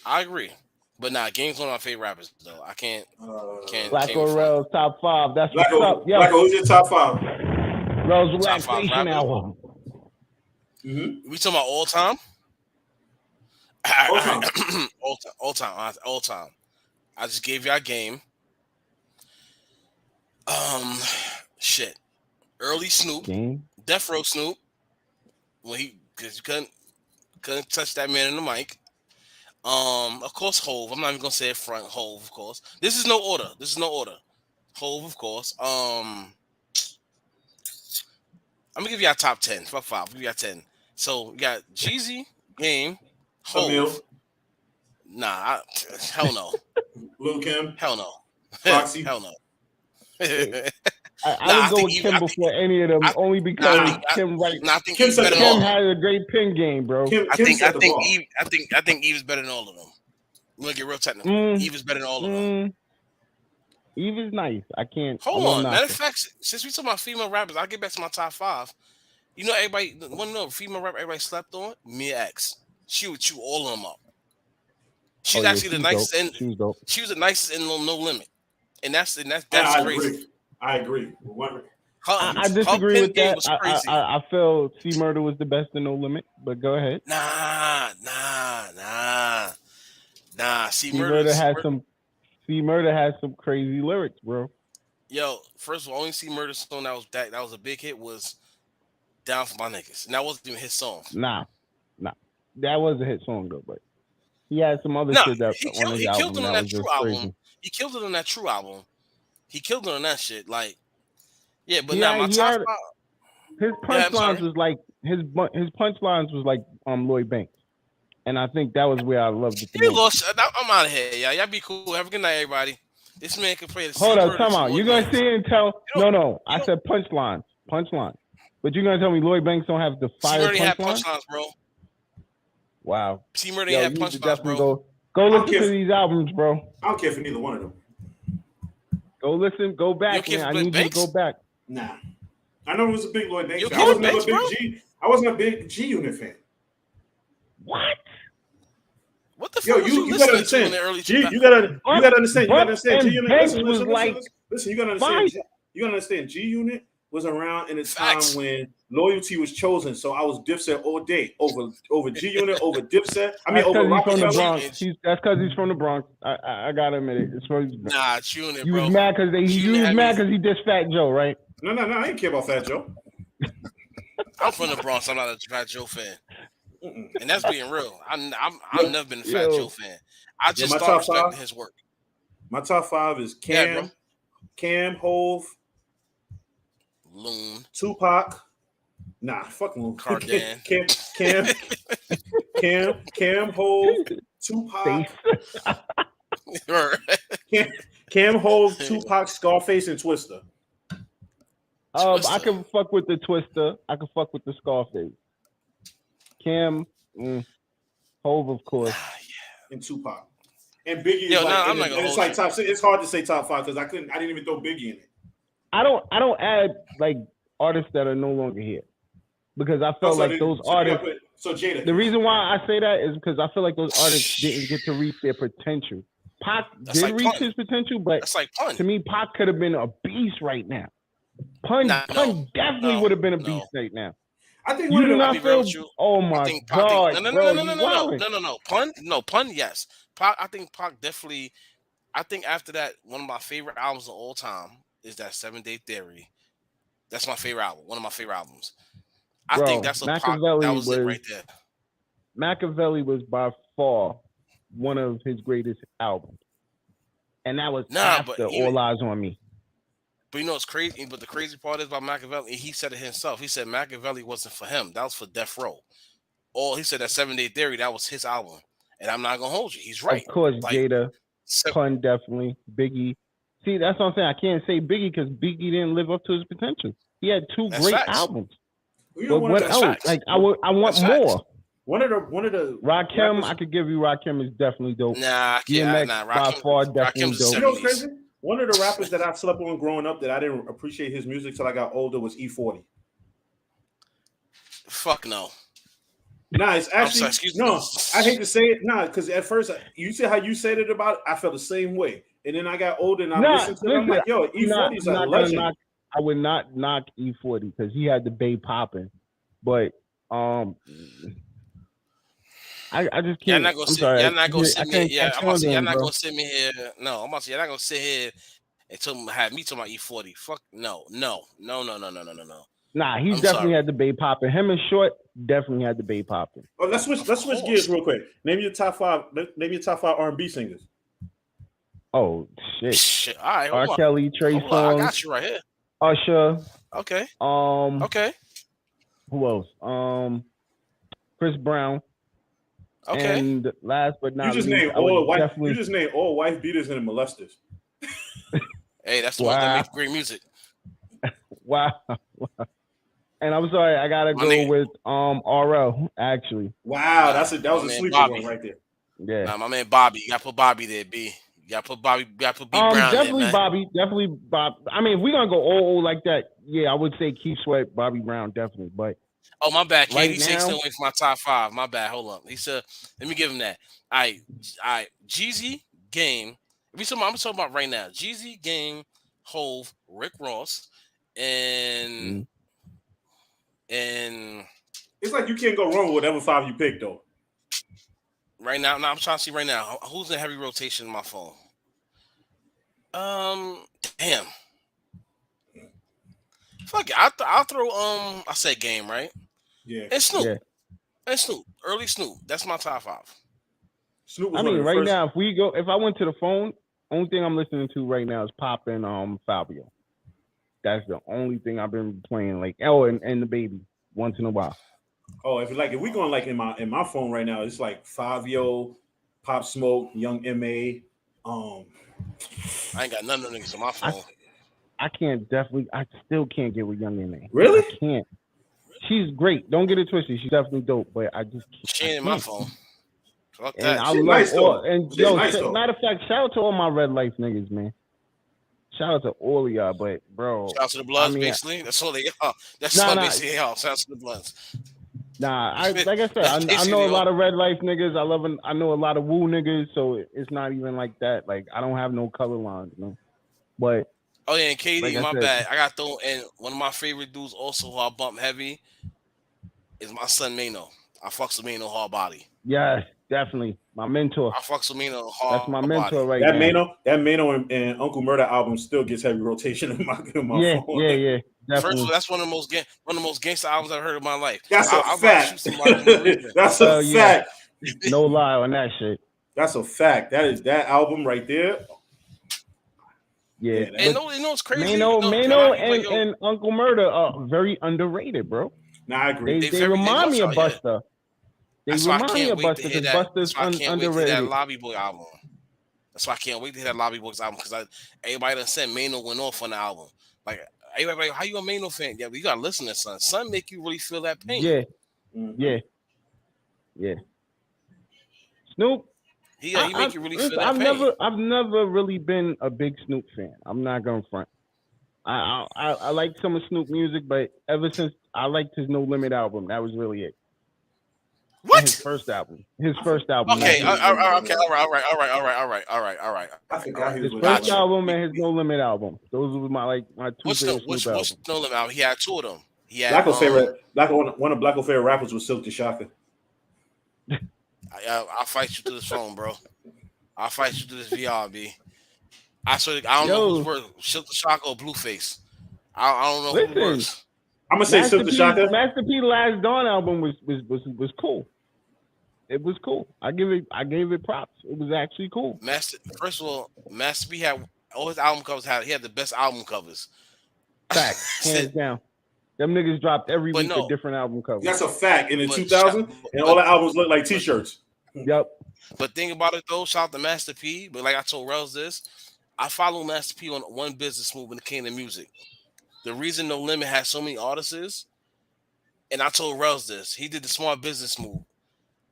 Speaker 5: I agree. But Game's one of my favorite rappers, though. I can't.
Speaker 4: Blacko Rellz top 5. That's what's up.
Speaker 3: Yo. Blacko, who's your top 5?
Speaker 4: Rellz Relaxation album.
Speaker 3: Mm-hmm.
Speaker 5: We talking about all time? All time. I just gave y'all Game. Shit. Early Snoop, Death Row Snoop, because you couldn't touch that man in the mic. Of course, Hove. I'm not even gonna say it front. Hove, of course. This is no order. Hove, of course. I'm gonna give you our top 10. Top 5. I'll give you our 10. So we got Jeezy, Game, Hove. Hell no.
Speaker 3: Lil Kim.
Speaker 5: Hell no.
Speaker 3: Foxy.
Speaker 5: Hell no.
Speaker 4: I would go with Kim before any of them, only because Kim had a great pin game, bro.
Speaker 5: I think Eve is better than all of them. We're gonna get real technical. Eve is better than all of them.
Speaker 4: Eve is nice. I can't.
Speaker 5: Hold on. Matter of fact, since we talking about female rappers, I'll get back to my top 5. You know, everybody want to know female rapper everybody slept on? Mia X. She would chew all of them up. She's actually the nicest, and she was the nicest in No Limit, and that's crazy.
Speaker 3: I agree.
Speaker 4: I disagree with that. I feel C Murder was the best in No Limit, but go ahead.
Speaker 5: Nah. Nah,
Speaker 4: C Murder has some crazy lyrics, bro.
Speaker 5: Yo, first of all, only C Murder song that was a big hit was "Down for My Niggas," and that wasn't even his song.
Speaker 4: Nah, that was a hit song though, but he had some other
Speaker 5: No,
Speaker 4: shit that on his album that was just crazy.
Speaker 5: He killed it on that True album. He killed it on that shit. Like, yeah, but
Speaker 4: Yeah,
Speaker 5: now my top five.
Speaker 4: His punchlines was like his punchlines was like Lloyd Banks, and I think that was where I loved it the
Speaker 5: You
Speaker 4: most.
Speaker 5: lost. I'm out of here, y'all. Y'all be cool. Have a good night, everybody. This man can play the.
Speaker 4: Hold up, come on. You're gonna sit and tell? No. I said punchlines. But you're gonna tell me Lloyd Banks don't have the fire punchlines?
Speaker 5: Had punchlines, bro.
Speaker 4: Wow.
Speaker 5: C Murder had punchlines, bro.
Speaker 4: Go listen to these albums, bro.
Speaker 3: I don't care for neither one of them.
Speaker 4: Go listen. Go back, man. I need you to go back.
Speaker 3: Nah. I know it was a big Lloyd Banks fan. I wasn't a big G Unit fan.
Speaker 4: What?
Speaker 5: What the fuck?
Speaker 3: You gotta understand. You gotta understand. You gotta understand. G Unit. Listen. You gotta understand. You gotta understand. G Unit was around in a time when loyalty was chosen. So I was Dipset all day over G Unit, over Dipset. I mean, over
Speaker 4: Rock from the Bronx. That's because he's from the Bronx. I gotta admit it. It's from
Speaker 5: nah, it's Unit,
Speaker 4: bro.
Speaker 5: You
Speaker 4: was mad because he dissed Fat Joe, right?
Speaker 3: No. I didn't care about Fat Joe.
Speaker 5: I'm from the Bronx. I'm not a Fat Joe fan. And that's being real. I've never been a Fat Joe fan. I just started respecting his work.
Speaker 3: My top 5 is Cam, Hove,
Speaker 5: Loon,
Speaker 3: Tupac. Nah, fuck Loon.
Speaker 5: Cardan.
Speaker 3: Cam, Hove, Tupac. Cam, Hove, Tupac, Scarface, and Twista.
Speaker 4: I can fuck with the Twista. I can fuck with the Scarface. Cam, Hove, of course,
Speaker 3: and Tupac, and Biggie. It's like top 6. It's hard to say top 5 because I didn't even throw Biggie in it. I don't add like artists that are no longer here because I felt like those artists. So Jada.
Speaker 4: The reason why I say that is because I feel like those artists didn't get to reach their potential. Pac did reach his potential, but to me, Pac could have been a beast right now. Pun definitely would have been a beast right now.
Speaker 3: I think
Speaker 4: you do not feel. Oh my god!
Speaker 5: No. Pun. Yes, Pac. I think Pac definitely. I think after that, one of my favorite albums of all time is that 7 Day Theory. That's my favorite album. One of my favorite albums. I think that's a Pac. That was it right there.
Speaker 4: Machiavelli was by far one of his greatest albums, and that was after All Eyes on Me.
Speaker 5: But you know it's crazy. But the crazy part is about Machiavelli. He said it himself. He said Machiavelli wasn't for him. That was for Death Row. He said that 7 Day Theory. That was his album. And I'm not gonna hold you. He's right.
Speaker 4: Of course, Jada, Pun definitely, Biggie. See, that's what I'm saying. I can't say Biggie because Biggie didn't live up to his potential. He had 2 great albums. But what else?
Speaker 5: Facts.
Speaker 4: Like I want more.
Speaker 3: One of the
Speaker 4: Rakim, I could give you Rakim is definitely dope.
Speaker 5: Nah, I can't.
Speaker 4: By far, definitely dope.
Speaker 3: You know what's crazy? One of the rappers that I slept on growing up that I didn't appreciate his music till I got older was E40.
Speaker 5: Fuck no.
Speaker 3: Nah, it's actually I hate to say it. Nah, because at first you see how you said it about it, I felt the same way. And then I got older and I listened to it. I'm like, yo, E40 is a legend.
Speaker 4: I would not knock E40 because he had the Bay popping. But I just can't.
Speaker 5: Y'all not gonna sit me here. Y'all not gonna sit me here. No, I'm about to say y'all not gonna sit here and have me talking about E40. Fuck no.
Speaker 4: Nah, he definitely had the Bay popping. Him and Short definitely had the Bay popping.
Speaker 3: Oh, let's switch gears real quick. Name your top 5 R&B singers.
Speaker 4: Oh shit.
Speaker 5: All right,
Speaker 4: R. Kelly, Trey Songz.
Speaker 5: I got you right here.
Speaker 4: Usher.
Speaker 5: Okay.
Speaker 4: Okay. Who else? Chris Brown.
Speaker 5: Okay.
Speaker 4: And last but not least,
Speaker 3: you just named all wife beaters and molesters.
Speaker 5: Hey, that's the one that makes great music.
Speaker 4: Wow. And I'm sorry, I gotta go with RL actually.
Speaker 3: Wow, that was a sleeper one right there.
Speaker 4: Yeah.
Speaker 5: Nah, my man Bobby. You gotta put Bobby there, B. You gotta put Bobby. You gotta put B Brown
Speaker 4: definitely
Speaker 5: there,
Speaker 4: Bobby. Definitely Bob. I mean, if we're gonna go old like that, yeah, I would say Keith Sweat, Bobby Brown, definitely. But
Speaker 5: my bad.
Speaker 4: Right
Speaker 5: KD takes away from my top 5. My bad. Hold on. He said, let me give him that. All right. Jeezy, Game. I'm talking about right now. Jeezy, Game, Hove, Rick Ross, and
Speaker 3: it's like you can't go wrong with whatever 5 you pick though.
Speaker 5: Right now, I'm trying to see right now who's in heavy rotation in my phone. Damn. Fuck it. I'll throw I said Game, right?
Speaker 3: Yeah.
Speaker 5: And Snoop.
Speaker 4: Yeah.
Speaker 5: And Snoop. Early Snoop. That's my top 5.
Speaker 3: Snoop was
Speaker 4: I
Speaker 3: one
Speaker 4: mean,
Speaker 3: of the
Speaker 4: right
Speaker 3: first.
Speaker 4: now, if I went to the phone, only thing I'm listening to right now is Pop and Fabio. That's the only thing I've been playing. Like, and the Baby once in a while.
Speaker 3: Oh, if we going like in my phone right now, it's like Fabio, Pop Smoke, Young M.A.
Speaker 5: I ain't got none of them niggas on my phone.
Speaker 4: I still can't get with Young M.A.
Speaker 3: Really?
Speaker 4: I can't. She's great. Don't get it twisted. She's definitely dope, but I just can't.
Speaker 5: She ain't in my phone. Fuck
Speaker 4: And
Speaker 5: that.
Speaker 4: I
Speaker 3: She's
Speaker 4: love
Speaker 3: nice,
Speaker 4: all.
Speaker 3: though.
Speaker 4: And
Speaker 3: She's
Speaker 4: yo,
Speaker 3: nice, though.
Speaker 4: matter of fact, shout out to all my Red Life niggas, man. Shout out to all of y'all, but bro,
Speaker 5: Shout out to the Bloods,
Speaker 4: I mean,
Speaker 5: basically. That's all they are. That's all basically y'all. Shout out to the Bloods.
Speaker 4: Nah, like I said, I know a lot of Red Life niggas. I know a lot of Woo niggas, so it's not even like that. Like, I don't have no color lines, man. But
Speaker 5: oh yeah, and KD,
Speaker 4: like
Speaker 5: my bad. I got thrown. And one of my favorite dudes, also who I bump heavy, is my son Mano. I fucks with Mano hard body.
Speaker 4: yes, definitely my mentor.
Speaker 5: I fucks with Mano hard.
Speaker 4: That's my mentor
Speaker 5: body.
Speaker 4: right now.
Speaker 3: That Mano and Uncle Murder album still gets heavy rotation in my phone.
Speaker 4: Yeah.
Speaker 5: First
Speaker 4: Definitely.
Speaker 5: of all, that's one of the most gangster albums I've heard in my life.
Speaker 3: That's a fact.
Speaker 5: That's
Speaker 3: a fact.
Speaker 4: No lie on that shit.
Speaker 3: That's a fact. That album right there.
Speaker 4: Yeah.
Speaker 5: And you know what's crazy?
Speaker 4: Mano and Uncle Murder are very underrated, bro.
Speaker 3: Nah, I agree.
Speaker 4: They remind me of Busta. They remind me of Busta because Busta's underrated.
Speaker 5: Wait to that Lobby Boy album. That's why I can't wait to hear that Lobby Boys album because everybody done said Mano went off on the album. Like, everybody, how you a Mano fan? Yeah, you gotta listen to son. Son make you really feel that pain.
Speaker 4: Yeah. Snoop.
Speaker 5: He make you really feel that pain.
Speaker 4: I've never really been a big Snoop fan. I'm not gonna front. I like some of Snoop music, but ever since I liked his No Limit album, that was really it.
Speaker 5: What?
Speaker 4: His first album. Okay.
Speaker 5: Okay. All right.
Speaker 3: I forgot
Speaker 4: his first album and his No Limit album. Those were my two favorite Snoop albums.
Speaker 5: No Limit album? He had two of them. He had
Speaker 3: one of Blacko's favorite rappers was Silk the Shocker.
Speaker 5: I'll fight you to this phone, bro. I'll fight you to this VR, B. I don't know who's worse, Silk the Shocker or Blueface. I don't know who's worse.
Speaker 3: I'm gonna say Silk the Shocker.
Speaker 4: Master P Last Dawn album was cool. It was cool. I gave it props. It was actually cool.
Speaker 5: First of all, Master P had all his album covers. He had the best album covers.
Speaker 4: Fact, hands down. Them niggas dropped every week a different album cover.
Speaker 3: That's a fact. In the 2000s, and all the albums look like T-shirts.
Speaker 4: Yep.
Speaker 5: But think about it though. Shout out to Master P. But like I told Rellz this, I follow Master P on one business move when it came to music. The reason No Limit has so many artists is, and I told Rellz this, he did the smart business move.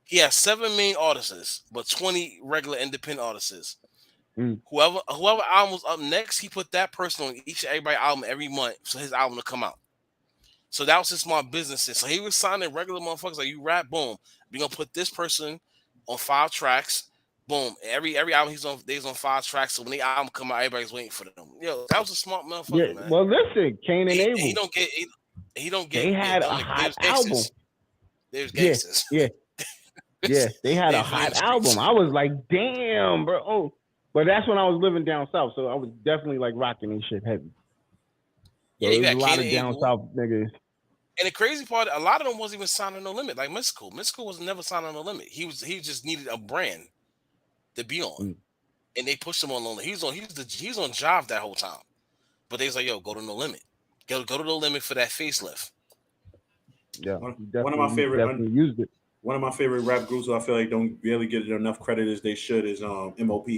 Speaker 5: He has 7 main artists, but 20 regular independent artists. Whoever album was up next, he put that person on each and everybody album every month for his album to come out. So that was his smart business. So he was signing regular motherfuckers like you rap, boom. We're gonna put this person on 5 tracks, boom. Every album they's on 5 tracks. So when the album come out, everybody's waiting for them. Yo, that was a smart motherfucker, man.
Speaker 4: Well, listen, Cain and Abel.
Speaker 5: He don't get.
Speaker 4: They had a hot album.
Speaker 5: There's gangsters.
Speaker 4: Yeah. They had a hot album. I was like, damn, bro. Oh, but that's when I was living down south, so I was definitely like rocking this shit heavy.
Speaker 5: Yeah, you got
Speaker 4: a lot of down south niggas.
Speaker 5: And the crazy part, a lot of them wasn't even signing No Limit. Like Mystical was never signing No Limit. He just needed a brand to be on, and they pushed him on No Limit. He's on Jive that whole time, but they was like, yo, go to No Limit, go to No Limit for that facelift.
Speaker 4: Yeah,
Speaker 3: one of my favorite
Speaker 4: used it.
Speaker 3: One of my favorite rap groups who I feel like don't really get enough credit as they should is MOP.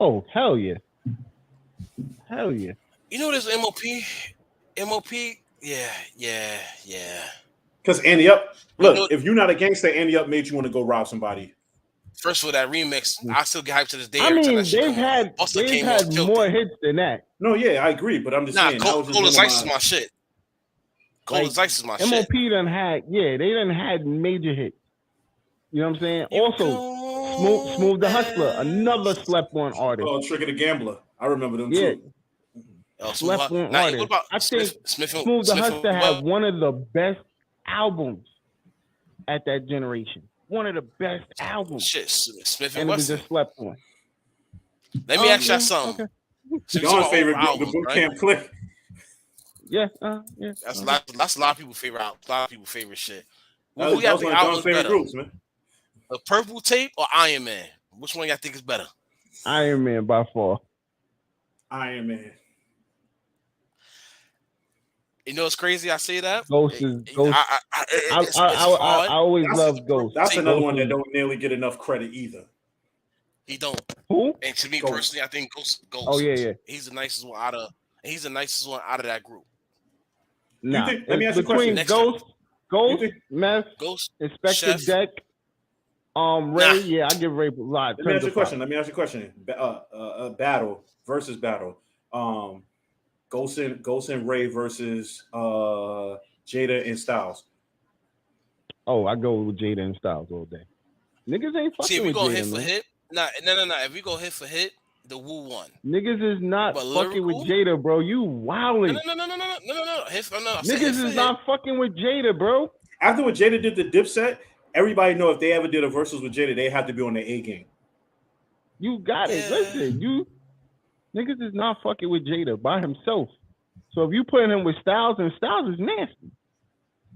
Speaker 4: Oh, hell yeah. Hell yeah.
Speaker 5: You know this MOP? Yeah.
Speaker 3: Because Andy Up, look, if you're not a gangster, Andy Up made you want to go rob somebody.
Speaker 5: First of all, that remix, I still get hyped to this day.
Speaker 4: I mean, they've had more hits than that.
Speaker 3: No, yeah, I agree, but I'm just saying.
Speaker 5: Cold as Ice is my shit. Cold as Ice is my shit.
Speaker 4: MOP they done had major hits. You know what I'm saying? Also, Smooth the Hustler, another slept on artist.
Speaker 3: Oh, Trigger the Gambler. I remember them too.
Speaker 4: Slept on artist. I think Smooth the Hustler had one of the best albums at that generation. one of the best albums.
Speaker 5: Shit, Smith
Speaker 4: and
Speaker 5: and
Speaker 4: it was
Speaker 5: Wesson.
Speaker 4: just slept on.
Speaker 5: Let me ask y'all something.
Speaker 4: Okay.
Speaker 5: So
Speaker 3: John's favorite group,
Speaker 5: albums,
Speaker 3: the boot
Speaker 5: right?
Speaker 3: camp click.
Speaker 4: Yeah,
Speaker 5: That's a lot of people's favorite album. A lot of people's favorite shit.
Speaker 3: That
Speaker 5: Who
Speaker 3: was
Speaker 5: y'all
Speaker 3: one
Speaker 5: think
Speaker 3: of John's
Speaker 5: album's
Speaker 3: favorite
Speaker 5: better?
Speaker 3: groups, man.
Speaker 5: The Purple Tape or Iron Man? Which one y'all think is better?
Speaker 4: Iron Man by far.
Speaker 3: Iron Man.
Speaker 5: You know, it's crazy. I say that.
Speaker 4: Ghost is Ghost.
Speaker 5: It's
Speaker 4: I
Speaker 5: hard.
Speaker 4: always love Ghost.
Speaker 3: That's another
Speaker 4: Ghost
Speaker 3: one that don't nearly get enough credit either.
Speaker 5: He don't.
Speaker 4: Who?
Speaker 5: And to me
Speaker 3: Ghost.
Speaker 5: personally, I think Ghost.
Speaker 4: Oh yeah.
Speaker 5: He's the nicest one out of. He's the nicest one out of that group.
Speaker 4: Nah.
Speaker 3: Let me ask you a question.
Speaker 4: Between Ghost, Meth,
Speaker 5: Ghost,
Speaker 4: Inspector
Speaker 5: Chef.
Speaker 4: Deck, Ray. Yeah, I give Ray a lot.
Speaker 3: Let me ask you a question. Battle versus battle. Ghost and Ray versus Jada and Styles.
Speaker 4: Oh, I go with Jada and Styles all day. Niggas ain't fucking
Speaker 5: See, if we
Speaker 4: with
Speaker 5: go
Speaker 4: Jada,
Speaker 5: hit for
Speaker 4: man.
Speaker 5: hit, no. If we go hit for hit, the Woo won.
Speaker 4: Niggas is not
Speaker 5: But
Speaker 4: fucking
Speaker 5: lyrical?
Speaker 4: with Jada, bro. You wildin'.
Speaker 5: No.
Speaker 4: Niggas is not fucking with Jada, bro.
Speaker 3: After what Jada did the Dipset, everybody know if they ever did a versus with Jada, they have to be on their A game.
Speaker 4: You got it.
Speaker 5: Yeah.
Speaker 4: Listen, niggas is not fucking with Jada by himself. So if you put him with Styles, and Styles is nasty.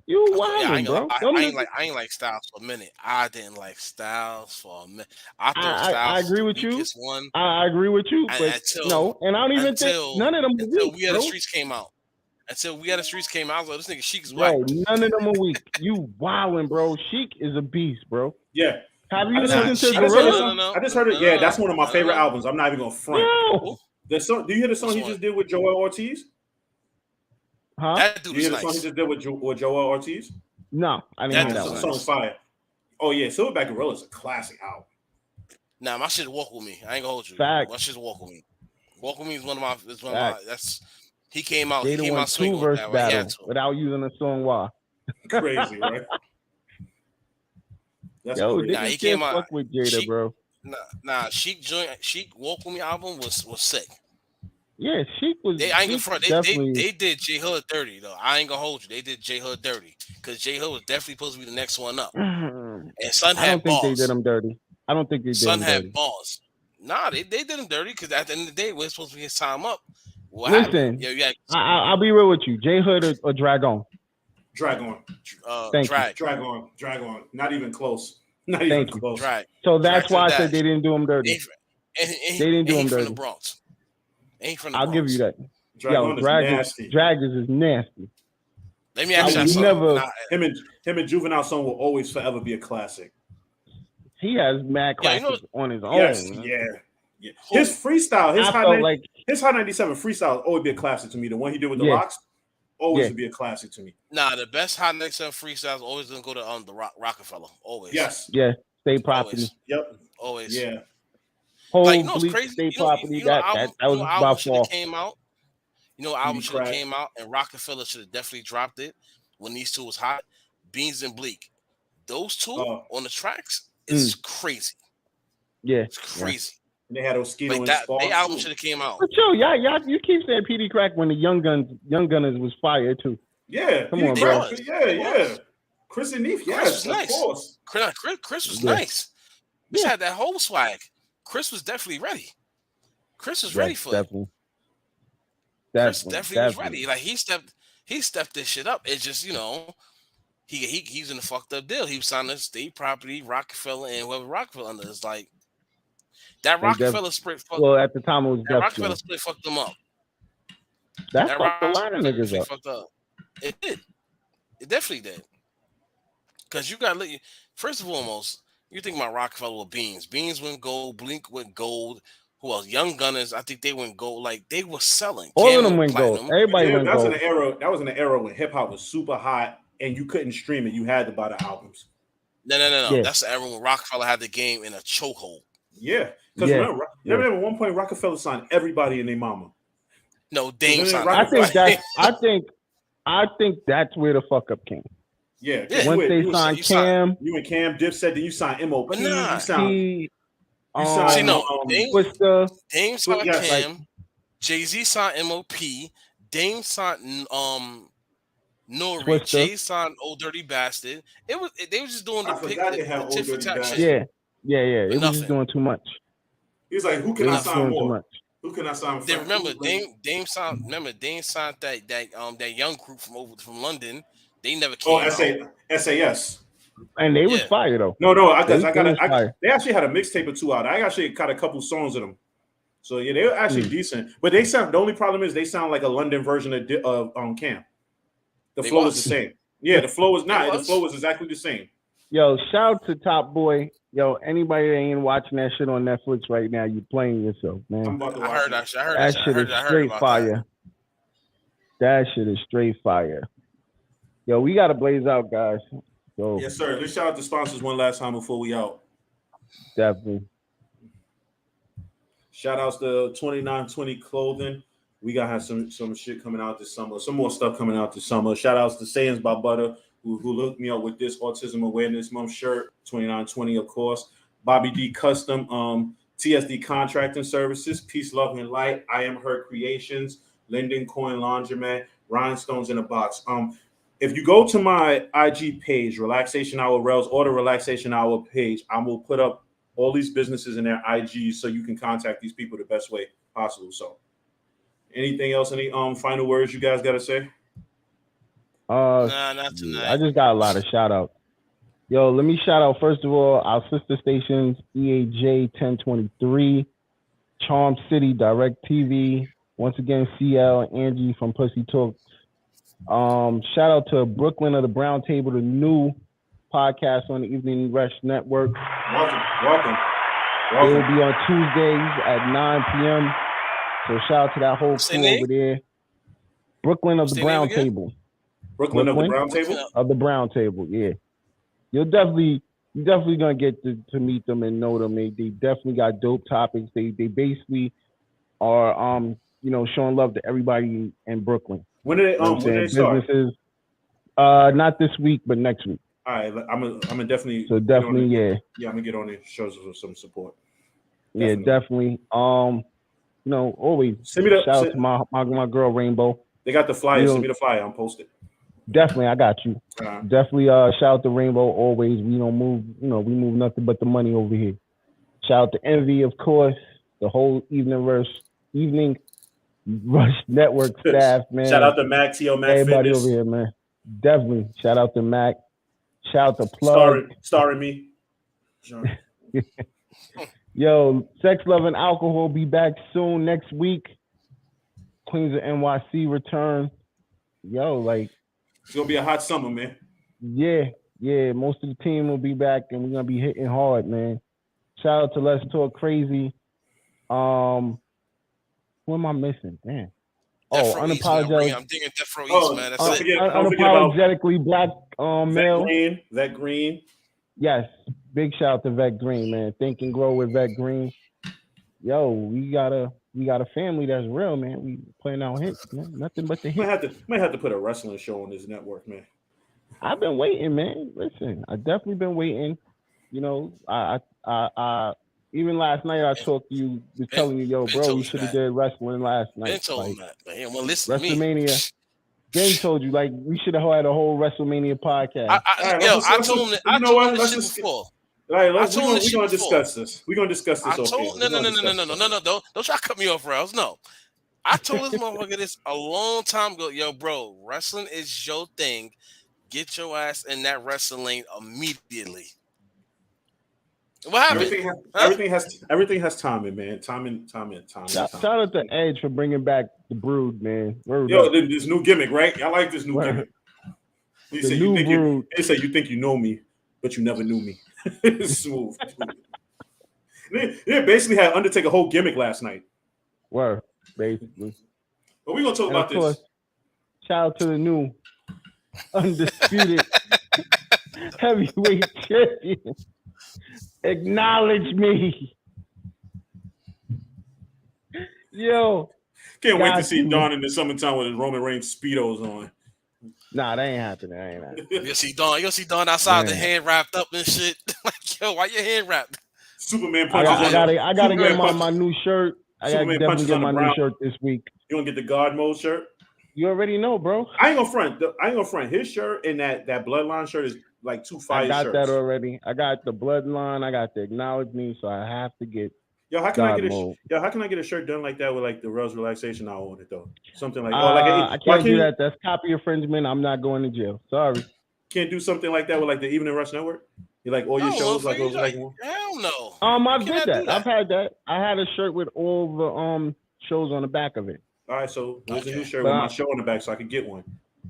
Speaker 4: You wildin', bro.
Speaker 5: I ain't like Styles for a minute. I didn't like Styles for a minute. I thought Styles
Speaker 4: I agree with you.
Speaker 5: One.
Speaker 4: I agree with you, but no, and I don't even think none of them are
Speaker 5: until
Speaker 4: weak,
Speaker 5: We Are
Speaker 4: bro.
Speaker 5: the Streets came out. I was like, this nigga Sheik is
Speaker 4: Bro,
Speaker 5: whack.
Speaker 4: none of them are weak. You wildin', bro. Sheik is a beast, bro.
Speaker 3: Yeah.
Speaker 4: Have you
Speaker 3: I
Speaker 4: listened to
Speaker 3: just
Speaker 4: Gorilla?
Speaker 3: I just heard it. Yeah, that's one of my favorite albums. I'm not even gonna front.
Speaker 4: No.
Speaker 3: The song, do you hear the song
Speaker 5: Which
Speaker 3: he
Speaker 5: one?
Speaker 3: just did with Joel Ortiz?
Speaker 4: Huh?
Speaker 5: That
Speaker 3: Do
Speaker 5: dude
Speaker 3: you
Speaker 5: is
Speaker 3: hear the song he
Speaker 5: nice.
Speaker 3: just did with Joel Ortiz?
Speaker 4: No, I didn't hear that
Speaker 3: The
Speaker 4: one.
Speaker 3: song's fire. Oh yeah, Silverback Gorilla is a classic album.
Speaker 5: Nah, my shit Walk With Me. I ain't gonna hold you.
Speaker 4: Fact.
Speaker 5: My shit's Walk With Me. Walk With Me is one of my.
Speaker 4: Fact.
Speaker 5: He came out.
Speaker 4: Jada
Speaker 5: He came
Speaker 4: won
Speaker 5: out swinging
Speaker 4: 2
Speaker 5: with
Speaker 4: verse
Speaker 5: that. Right? He had
Speaker 4: battle
Speaker 5: to.
Speaker 4: without using a song. Why?
Speaker 3: Crazy, right? That's
Speaker 4: Yo,
Speaker 3: crazy.
Speaker 4: niggas
Speaker 5: he
Speaker 4: can't
Speaker 5: came out-
Speaker 4: fuck with Jada,
Speaker 5: Sheik-
Speaker 4: bro.
Speaker 5: Sheik Walk With Me album was sick.
Speaker 4: Yeah, Sheik was.
Speaker 5: I ain't gonna
Speaker 4: Sheik
Speaker 5: front.
Speaker 4: definitely.
Speaker 5: They did J Hood dirty though. I ain't gonna hold you. They did J Hood dirty because J Hood was definitely supposed to be the next one up. And Son
Speaker 4: I
Speaker 5: had
Speaker 4: don't think
Speaker 5: balls.
Speaker 4: they did him dirty. I don't think they did
Speaker 5: Son
Speaker 4: him
Speaker 5: had
Speaker 4: dirty.
Speaker 5: balls. Nah, they did him dirty because at the end of the day, we're supposed to be his time up. What
Speaker 4: Listen,
Speaker 5: happened? Yeah,
Speaker 4: I'll be real with you. J Hood or Dragon.
Speaker 3: Drag on.
Speaker 4: Thank
Speaker 5: drag.
Speaker 3: Drag on. Not even close. Not
Speaker 4: Thank
Speaker 3: even
Speaker 4: you.
Speaker 3: close.
Speaker 5: Drag.
Speaker 4: So that's
Speaker 5: Drag
Speaker 4: why I
Speaker 5: to
Speaker 4: said
Speaker 5: that.
Speaker 4: they didn't do him dirty.
Speaker 5: They
Speaker 4: didn't do him
Speaker 5: from
Speaker 4: dirty.
Speaker 5: the Bronx. Ain't from the
Speaker 4: I'll
Speaker 5: Bronx.
Speaker 4: give you that.
Speaker 3: Drag
Speaker 4: Yo,
Speaker 3: on is nasty.
Speaker 4: Dragons is nasty.
Speaker 5: Let me ask
Speaker 4: I
Speaker 5: you
Speaker 4: would
Speaker 5: something.
Speaker 4: never-
Speaker 5: Nah,
Speaker 3: Him and Juvenile song will always forever be a classic.
Speaker 4: He has mad
Speaker 5: Yeah, you
Speaker 4: classics on his own.
Speaker 3: Yes,
Speaker 4: man.
Speaker 3: yeah. His freestyle, his
Speaker 4: I
Speaker 3: high,
Speaker 4: felt like
Speaker 3: his high 97 freestyle will always be a classic to me. The one he did with the
Speaker 4: Yeah.
Speaker 3: Locks always
Speaker 4: Yeah.
Speaker 3: would be a classic to me.
Speaker 5: nah, the best Hot 97 freestyles always gonna go to the Rockefeller. Always.
Speaker 3: Yes.
Speaker 4: yeah, state property.
Speaker 5: Always.
Speaker 3: Yep.
Speaker 5: Always.
Speaker 3: Yeah.
Speaker 4: Whole
Speaker 5: Like, you know what's
Speaker 4: bleak
Speaker 5: crazy?
Speaker 4: state
Speaker 5: You know,
Speaker 4: property.
Speaker 5: you know
Speaker 4: that
Speaker 5: album,
Speaker 4: that was
Speaker 5: you know
Speaker 4: by
Speaker 5: album should
Speaker 4: far.
Speaker 5: have came out. You know, album
Speaker 3: Beauty
Speaker 5: should have
Speaker 3: Crack.
Speaker 5: came out, and Rockefeller should have definitely dropped it when these two was hot. Beans and Bleak. Those two on the tracks is crazy.
Speaker 4: Yeah,
Speaker 5: It's crazy.
Speaker 3: And they had Oskito
Speaker 5: Like
Speaker 3: and
Speaker 5: that,
Speaker 3: Sparks.
Speaker 5: they album
Speaker 3: too.
Speaker 5: should have came out.
Speaker 4: But yo, y'all, you keep saying PD Crack when the Young Gunners was fire too.
Speaker 3: Yeah.
Speaker 4: Come
Speaker 3: P.D.
Speaker 4: on,
Speaker 3: Crack,
Speaker 5: bro.
Speaker 3: Yeah. Chris and Neef, yes,
Speaker 5: was
Speaker 3: of
Speaker 5: nice.
Speaker 3: course.
Speaker 5: Chris was
Speaker 4: Yeah.
Speaker 5: nice. Chris
Speaker 4: Yeah.
Speaker 5: had that whole swag. Chris was definitely ready. Chris was ready for it.
Speaker 4: Definitely.
Speaker 5: Chris definitely was ready. Like he stepped this shit up. It's just, you know, he's in a fucked up deal. He was signing state property, Rockefeller, and whoever Rockefeller under is like that
Speaker 4: And
Speaker 5: Rockefeller split.
Speaker 4: Well, at the time it was
Speaker 5: That
Speaker 4: Def
Speaker 5: Rockefeller
Speaker 4: Jam.
Speaker 5: split fucked them up.
Speaker 4: That
Speaker 5: That
Speaker 4: fucked a lot of
Speaker 5: Rockefeller
Speaker 4: niggas
Speaker 5: split
Speaker 4: up.
Speaker 5: fucked up. It did. It definitely did. Because you got first and foremost, you think about Rockefeller with Beans. Beans went gold. Blink went gold. Who else? Young Gunners. I think they went gold. Like they were selling.
Speaker 4: All
Speaker 5: Cam
Speaker 4: of them went gold.
Speaker 5: platinum.
Speaker 4: Everybody
Speaker 3: Yeah,
Speaker 4: went
Speaker 3: that was
Speaker 4: gold.
Speaker 3: in an era. That was in an era when hip hop was super hot and you couldn't stream it. You had to buy the albums.
Speaker 5: No.
Speaker 4: Yeah.
Speaker 5: That's the era when Rockefeller had the game in a chokehold.
Speaker 3: Yeah, because
Speaker 4: Yeah.
Speaker 3: remember at one point Rockefeller signed everybody and their mama.
Speaker 5: No, Dame signed
Speaker 4: I think
Speaker 5: everybody.
Speaker 4: I think that's where the fuck up came.
Speaker 3: Yeah,
Speaker 5: Yeah.
Speaker 4: Once they
Speaker 5: you
Speaker 4: signed
Speaker 5: signed-
Speaker 4: Cam,
Speaker 3: you and Cam Dipset, then you signed MOP.
Speaker 5: But nah,
Speaker 3: you signed.
Speaker 4: he,
Speaker 3: signed,
Speaker 5: See, no,
Speaker 4: Twista.
Speaker 5: Dame signed
Speaker 3: yes,
Speaker 5: Cam. Jay-Z signed MOP. Dame signed Nori,
Speaker 4: Twister.
Speaker 5: Jay signed Old Dirty Bastard. They were just doing
Speaker 3: I forgot they had
Speaker 5: the
Speaker 3: Old
Speaker 5: tit for
Speaker 3: Dirty
Speaker 5: tat
Speaker 3: Bastard.
Speaker 5: shit.
Speaker 4: Yeah.
Speaker 5: But
Speaker 4: It was just doing too much.
Speaker 3: He's like, who can I sign more? Who can I sign?
Speaker 5: They remember Dame signed. Remember Dame signed that young group from London. They never came out.
Speaker 3: SAS.
Speaker 4: And they was fire though.
Speaker 3: No, they actually had a mixtape or two out. I actually got a couple songs of them. So yeah, they were actually decent. But they sound. The only problem is they sound like a London version of Camp. The flow is the same. Yeah, the flow is not. The flow is exactly the same.
Speaker 4: Yo, shout out to Top Boy. Yo, anybody that ain't watching that shit on Netflix right now, you playing yourself, man.
Speaker 5: I heard that shit.
Speaker 4: That shit is straight fire. That shit is straight fire. Yo, we gotta blaze out, guys. So
Speaker 3: yes, sir. Let's shout out the sponsors one last time before we out.
Speaker 4: Definitely.
Speaker 3: Shout outs to 2920 Clothing. We gotta have some shit coming out this summer. Some more stuff coming out this summer. Shout outs to Sayings by Butter, who hooked me up with this Autism Awareness Month shirt. 2920, of course. Bobby D Custom, TSD Contracting Services, Peace, Love, and Light. I Am Her Creations, Linden Coin Laundromat, Rhinestones in a Box. If you go to my IG page, Relaxation Hour Rellz, or the Relaxation Hour page, I will put up all these businesses in their IGs so you can contact these people the best way possible. So, anything else? Any final words you guys got to say?
Speaker 5: Nah, not tonight.
Speaker 4: I just got a lot of shout outs. Yo, let me shout out first of all our sister stations, EAJ 1023, Charm City, Direct TV. Once again, CL, Angie from Pussy Talks. Shout out to Brooklyn of the Brown Table, the new podcast on the Evening Rush Network.
Speaker 3: Welcome.
Speaker 4: It will be on Tuesdays at 9 p.m. So shout out to that whole crew over there. Brooklyn of the Brown Table.
Speaker 3: Brooklyn of the Brown Table?
Speaker 4: Of the Brown Table, yeah. You're definitely gonna get to meet them and know them. They definitely got dope topics. They basically are showing love to everybody in Brooklyn.
Speaker 3: When do they start?
Speaker 4: Businesses, not this week, but next week.
Speaker 3: All right, I'm gonna definitely.
Speaker 4: So definitely,
Speaker 3: yeah, I'm gonna get on it. Shows some support.
Speaker 4: Definitely. Yeah, definitely. Always shout out to my girl Rainbow.
Speaker 3: They got the flyer. Send me the flyer. I'll post it.
Speaker 4: Definitely, I got you. Definitely, shout out to Rainbow. Always, we don't move. We move nothing but the money over here. Shout out to Envy, of course. The whole Evening Rush Network staff, man.
Speaker 3: Shout out to Mac, T.O. Mac
Speaker 4: everybody
Speaker 3: Fitness.
Speaker 4: Over here, man. Definitely. Shout out to Mac. Shout out to Plug.
Speaker 3: Starring me.
Speaker 4: Yo, Sex, Love, and Alcohol be back soon next week. Queens of NYC return. Yo,
Speaker 3: it's gonna be a hot summer, man.
Speaker 4: Yeah. Most of the team will be back, and we're gonna be hitting hard, man. Shout out to Let's Talk Crazy. Who am I missing? Damn. Unapologetic.
Speaker 5: I'm digging Death Row East, man. That's it.
Speaker 4: Unapologetically black male.
Speaker 3: Vet Green.
Speaker 4: Yes. Big shout out to Vet Green, man. Think and Grow with Vet Green. Yo, we got a family that's real, man. We playing out hits, man. Nothing but the hits.
Speaker 3: Might have to put a wrestling show on this network, man.
Speaker 4: I've been waiting, man. Listen, I definitely been waiting. I even last night I talked to you, was telling you, yo, bro, we should have did wrestling last night.
Speaker 5: Ben told him that, but he didn't want to listen to me.
Speaker 4: WrestleMania. Then told you, we should have had a whole WrestleMania podcast.
Speaker 5: I told him this shit before.
Speaker 3: All right, we're gonna discuss this. We're gonna discuss this.
Speaker 5: No. Don't try to cut me off, Rellz. No. I told this motherfucker this a long time ago. Yo, bro, wrestling is your thing. Get your ass in that wrestling lane immediately. What happened?
Speaker 3: Everything has timing, man. Timing.
Speaker 4: Shout out to Edge for bringing back the Brood, man.
Speaker 3: This new gimmick, right? I like this new gimmick. They say you think you know me, but you never knew me. Smooth. They basically had Undertaker whole gimmick last night.
Speaker 4: Word, basically.
Speaker 3: But we're gonna talk about this.
Speaker 4: Shout out to the new undisputed heavyweight champion. Acknowledge me. Yo.
Speaker 3: Can't wait to see Don in the summertime with his Roman Reigns Speedos on.
Speaker 4: Nah, that ain't happening.
Speaker 5: You'll see Don outside, the hand wrapped up and shit. Yo, why your hand wrapped?
Speaker 3: Superman punches.
Speaker 4: I gotta get my new shirt. I gotta definitely get my new shirt this week.
Speaker 3: You want to get the God mode shirt?
Speaker 4: You already know, bro.
Speaker 3: I ain't gonna front. His shirt and that Bloodline shirt is like two fire shirts.
Speaker 4: I got that already. I got the Bloodline. I got the Acknowledge Me, so I have to get.
Speaker 3: How can I get a shirt done like that with like the Rellz Relaxation out on it though? Something like
Speaker 4: I can't do that. That's copy infringement. I'm not going to jail. Sorry.
Speaker 3: Can't do something like that with like the Evening Rush Network. You like all your shows like
Speaker 5: hell no.
Speaker 4: I did that. I've had that. I had a shirt with all the shows on the back of it.
Speaker 3: All right, so there's a new shirt with my show on the back, so I could get one.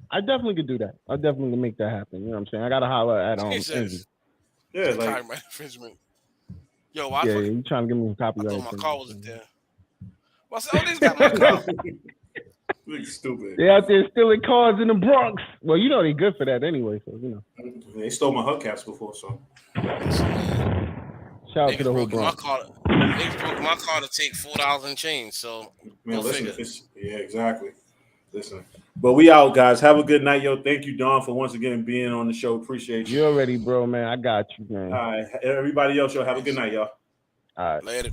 Speaker 4: I definitely could do that. I definitely make that happen. You know what I'm saying? I gotta holler at Envy.
Speaker 3: Yeah, like
Speaker 5: copyright infringement. Yo,
Speaker 4: you trying to give me a copyright?
Speaker 5: I thought my car was there. Well, I said, these got my car.
Speaker 3: Stupid.
Speaker 4: They out there stealing cars in the Bronx. Well, you know they good for that anyway, so you know.
Speaker 3: They stole my hubcaps before, so.
Speaker 4: Shout out to the whole Bronx.
Speaker 5: They broke my car to take $4 and change. So
Speaker 3: yeah, exactly. Listen, but we out, guys. Have a good night, yo. Thank you, Don, for once again being on the show. Appreciate you.
Speaker 4: You already, bro, man. I got you, man.
Speaker 3: All right, everybody else, yo. Have a good night, y'all.
Speaker 4: All right,
Speaker 5: later.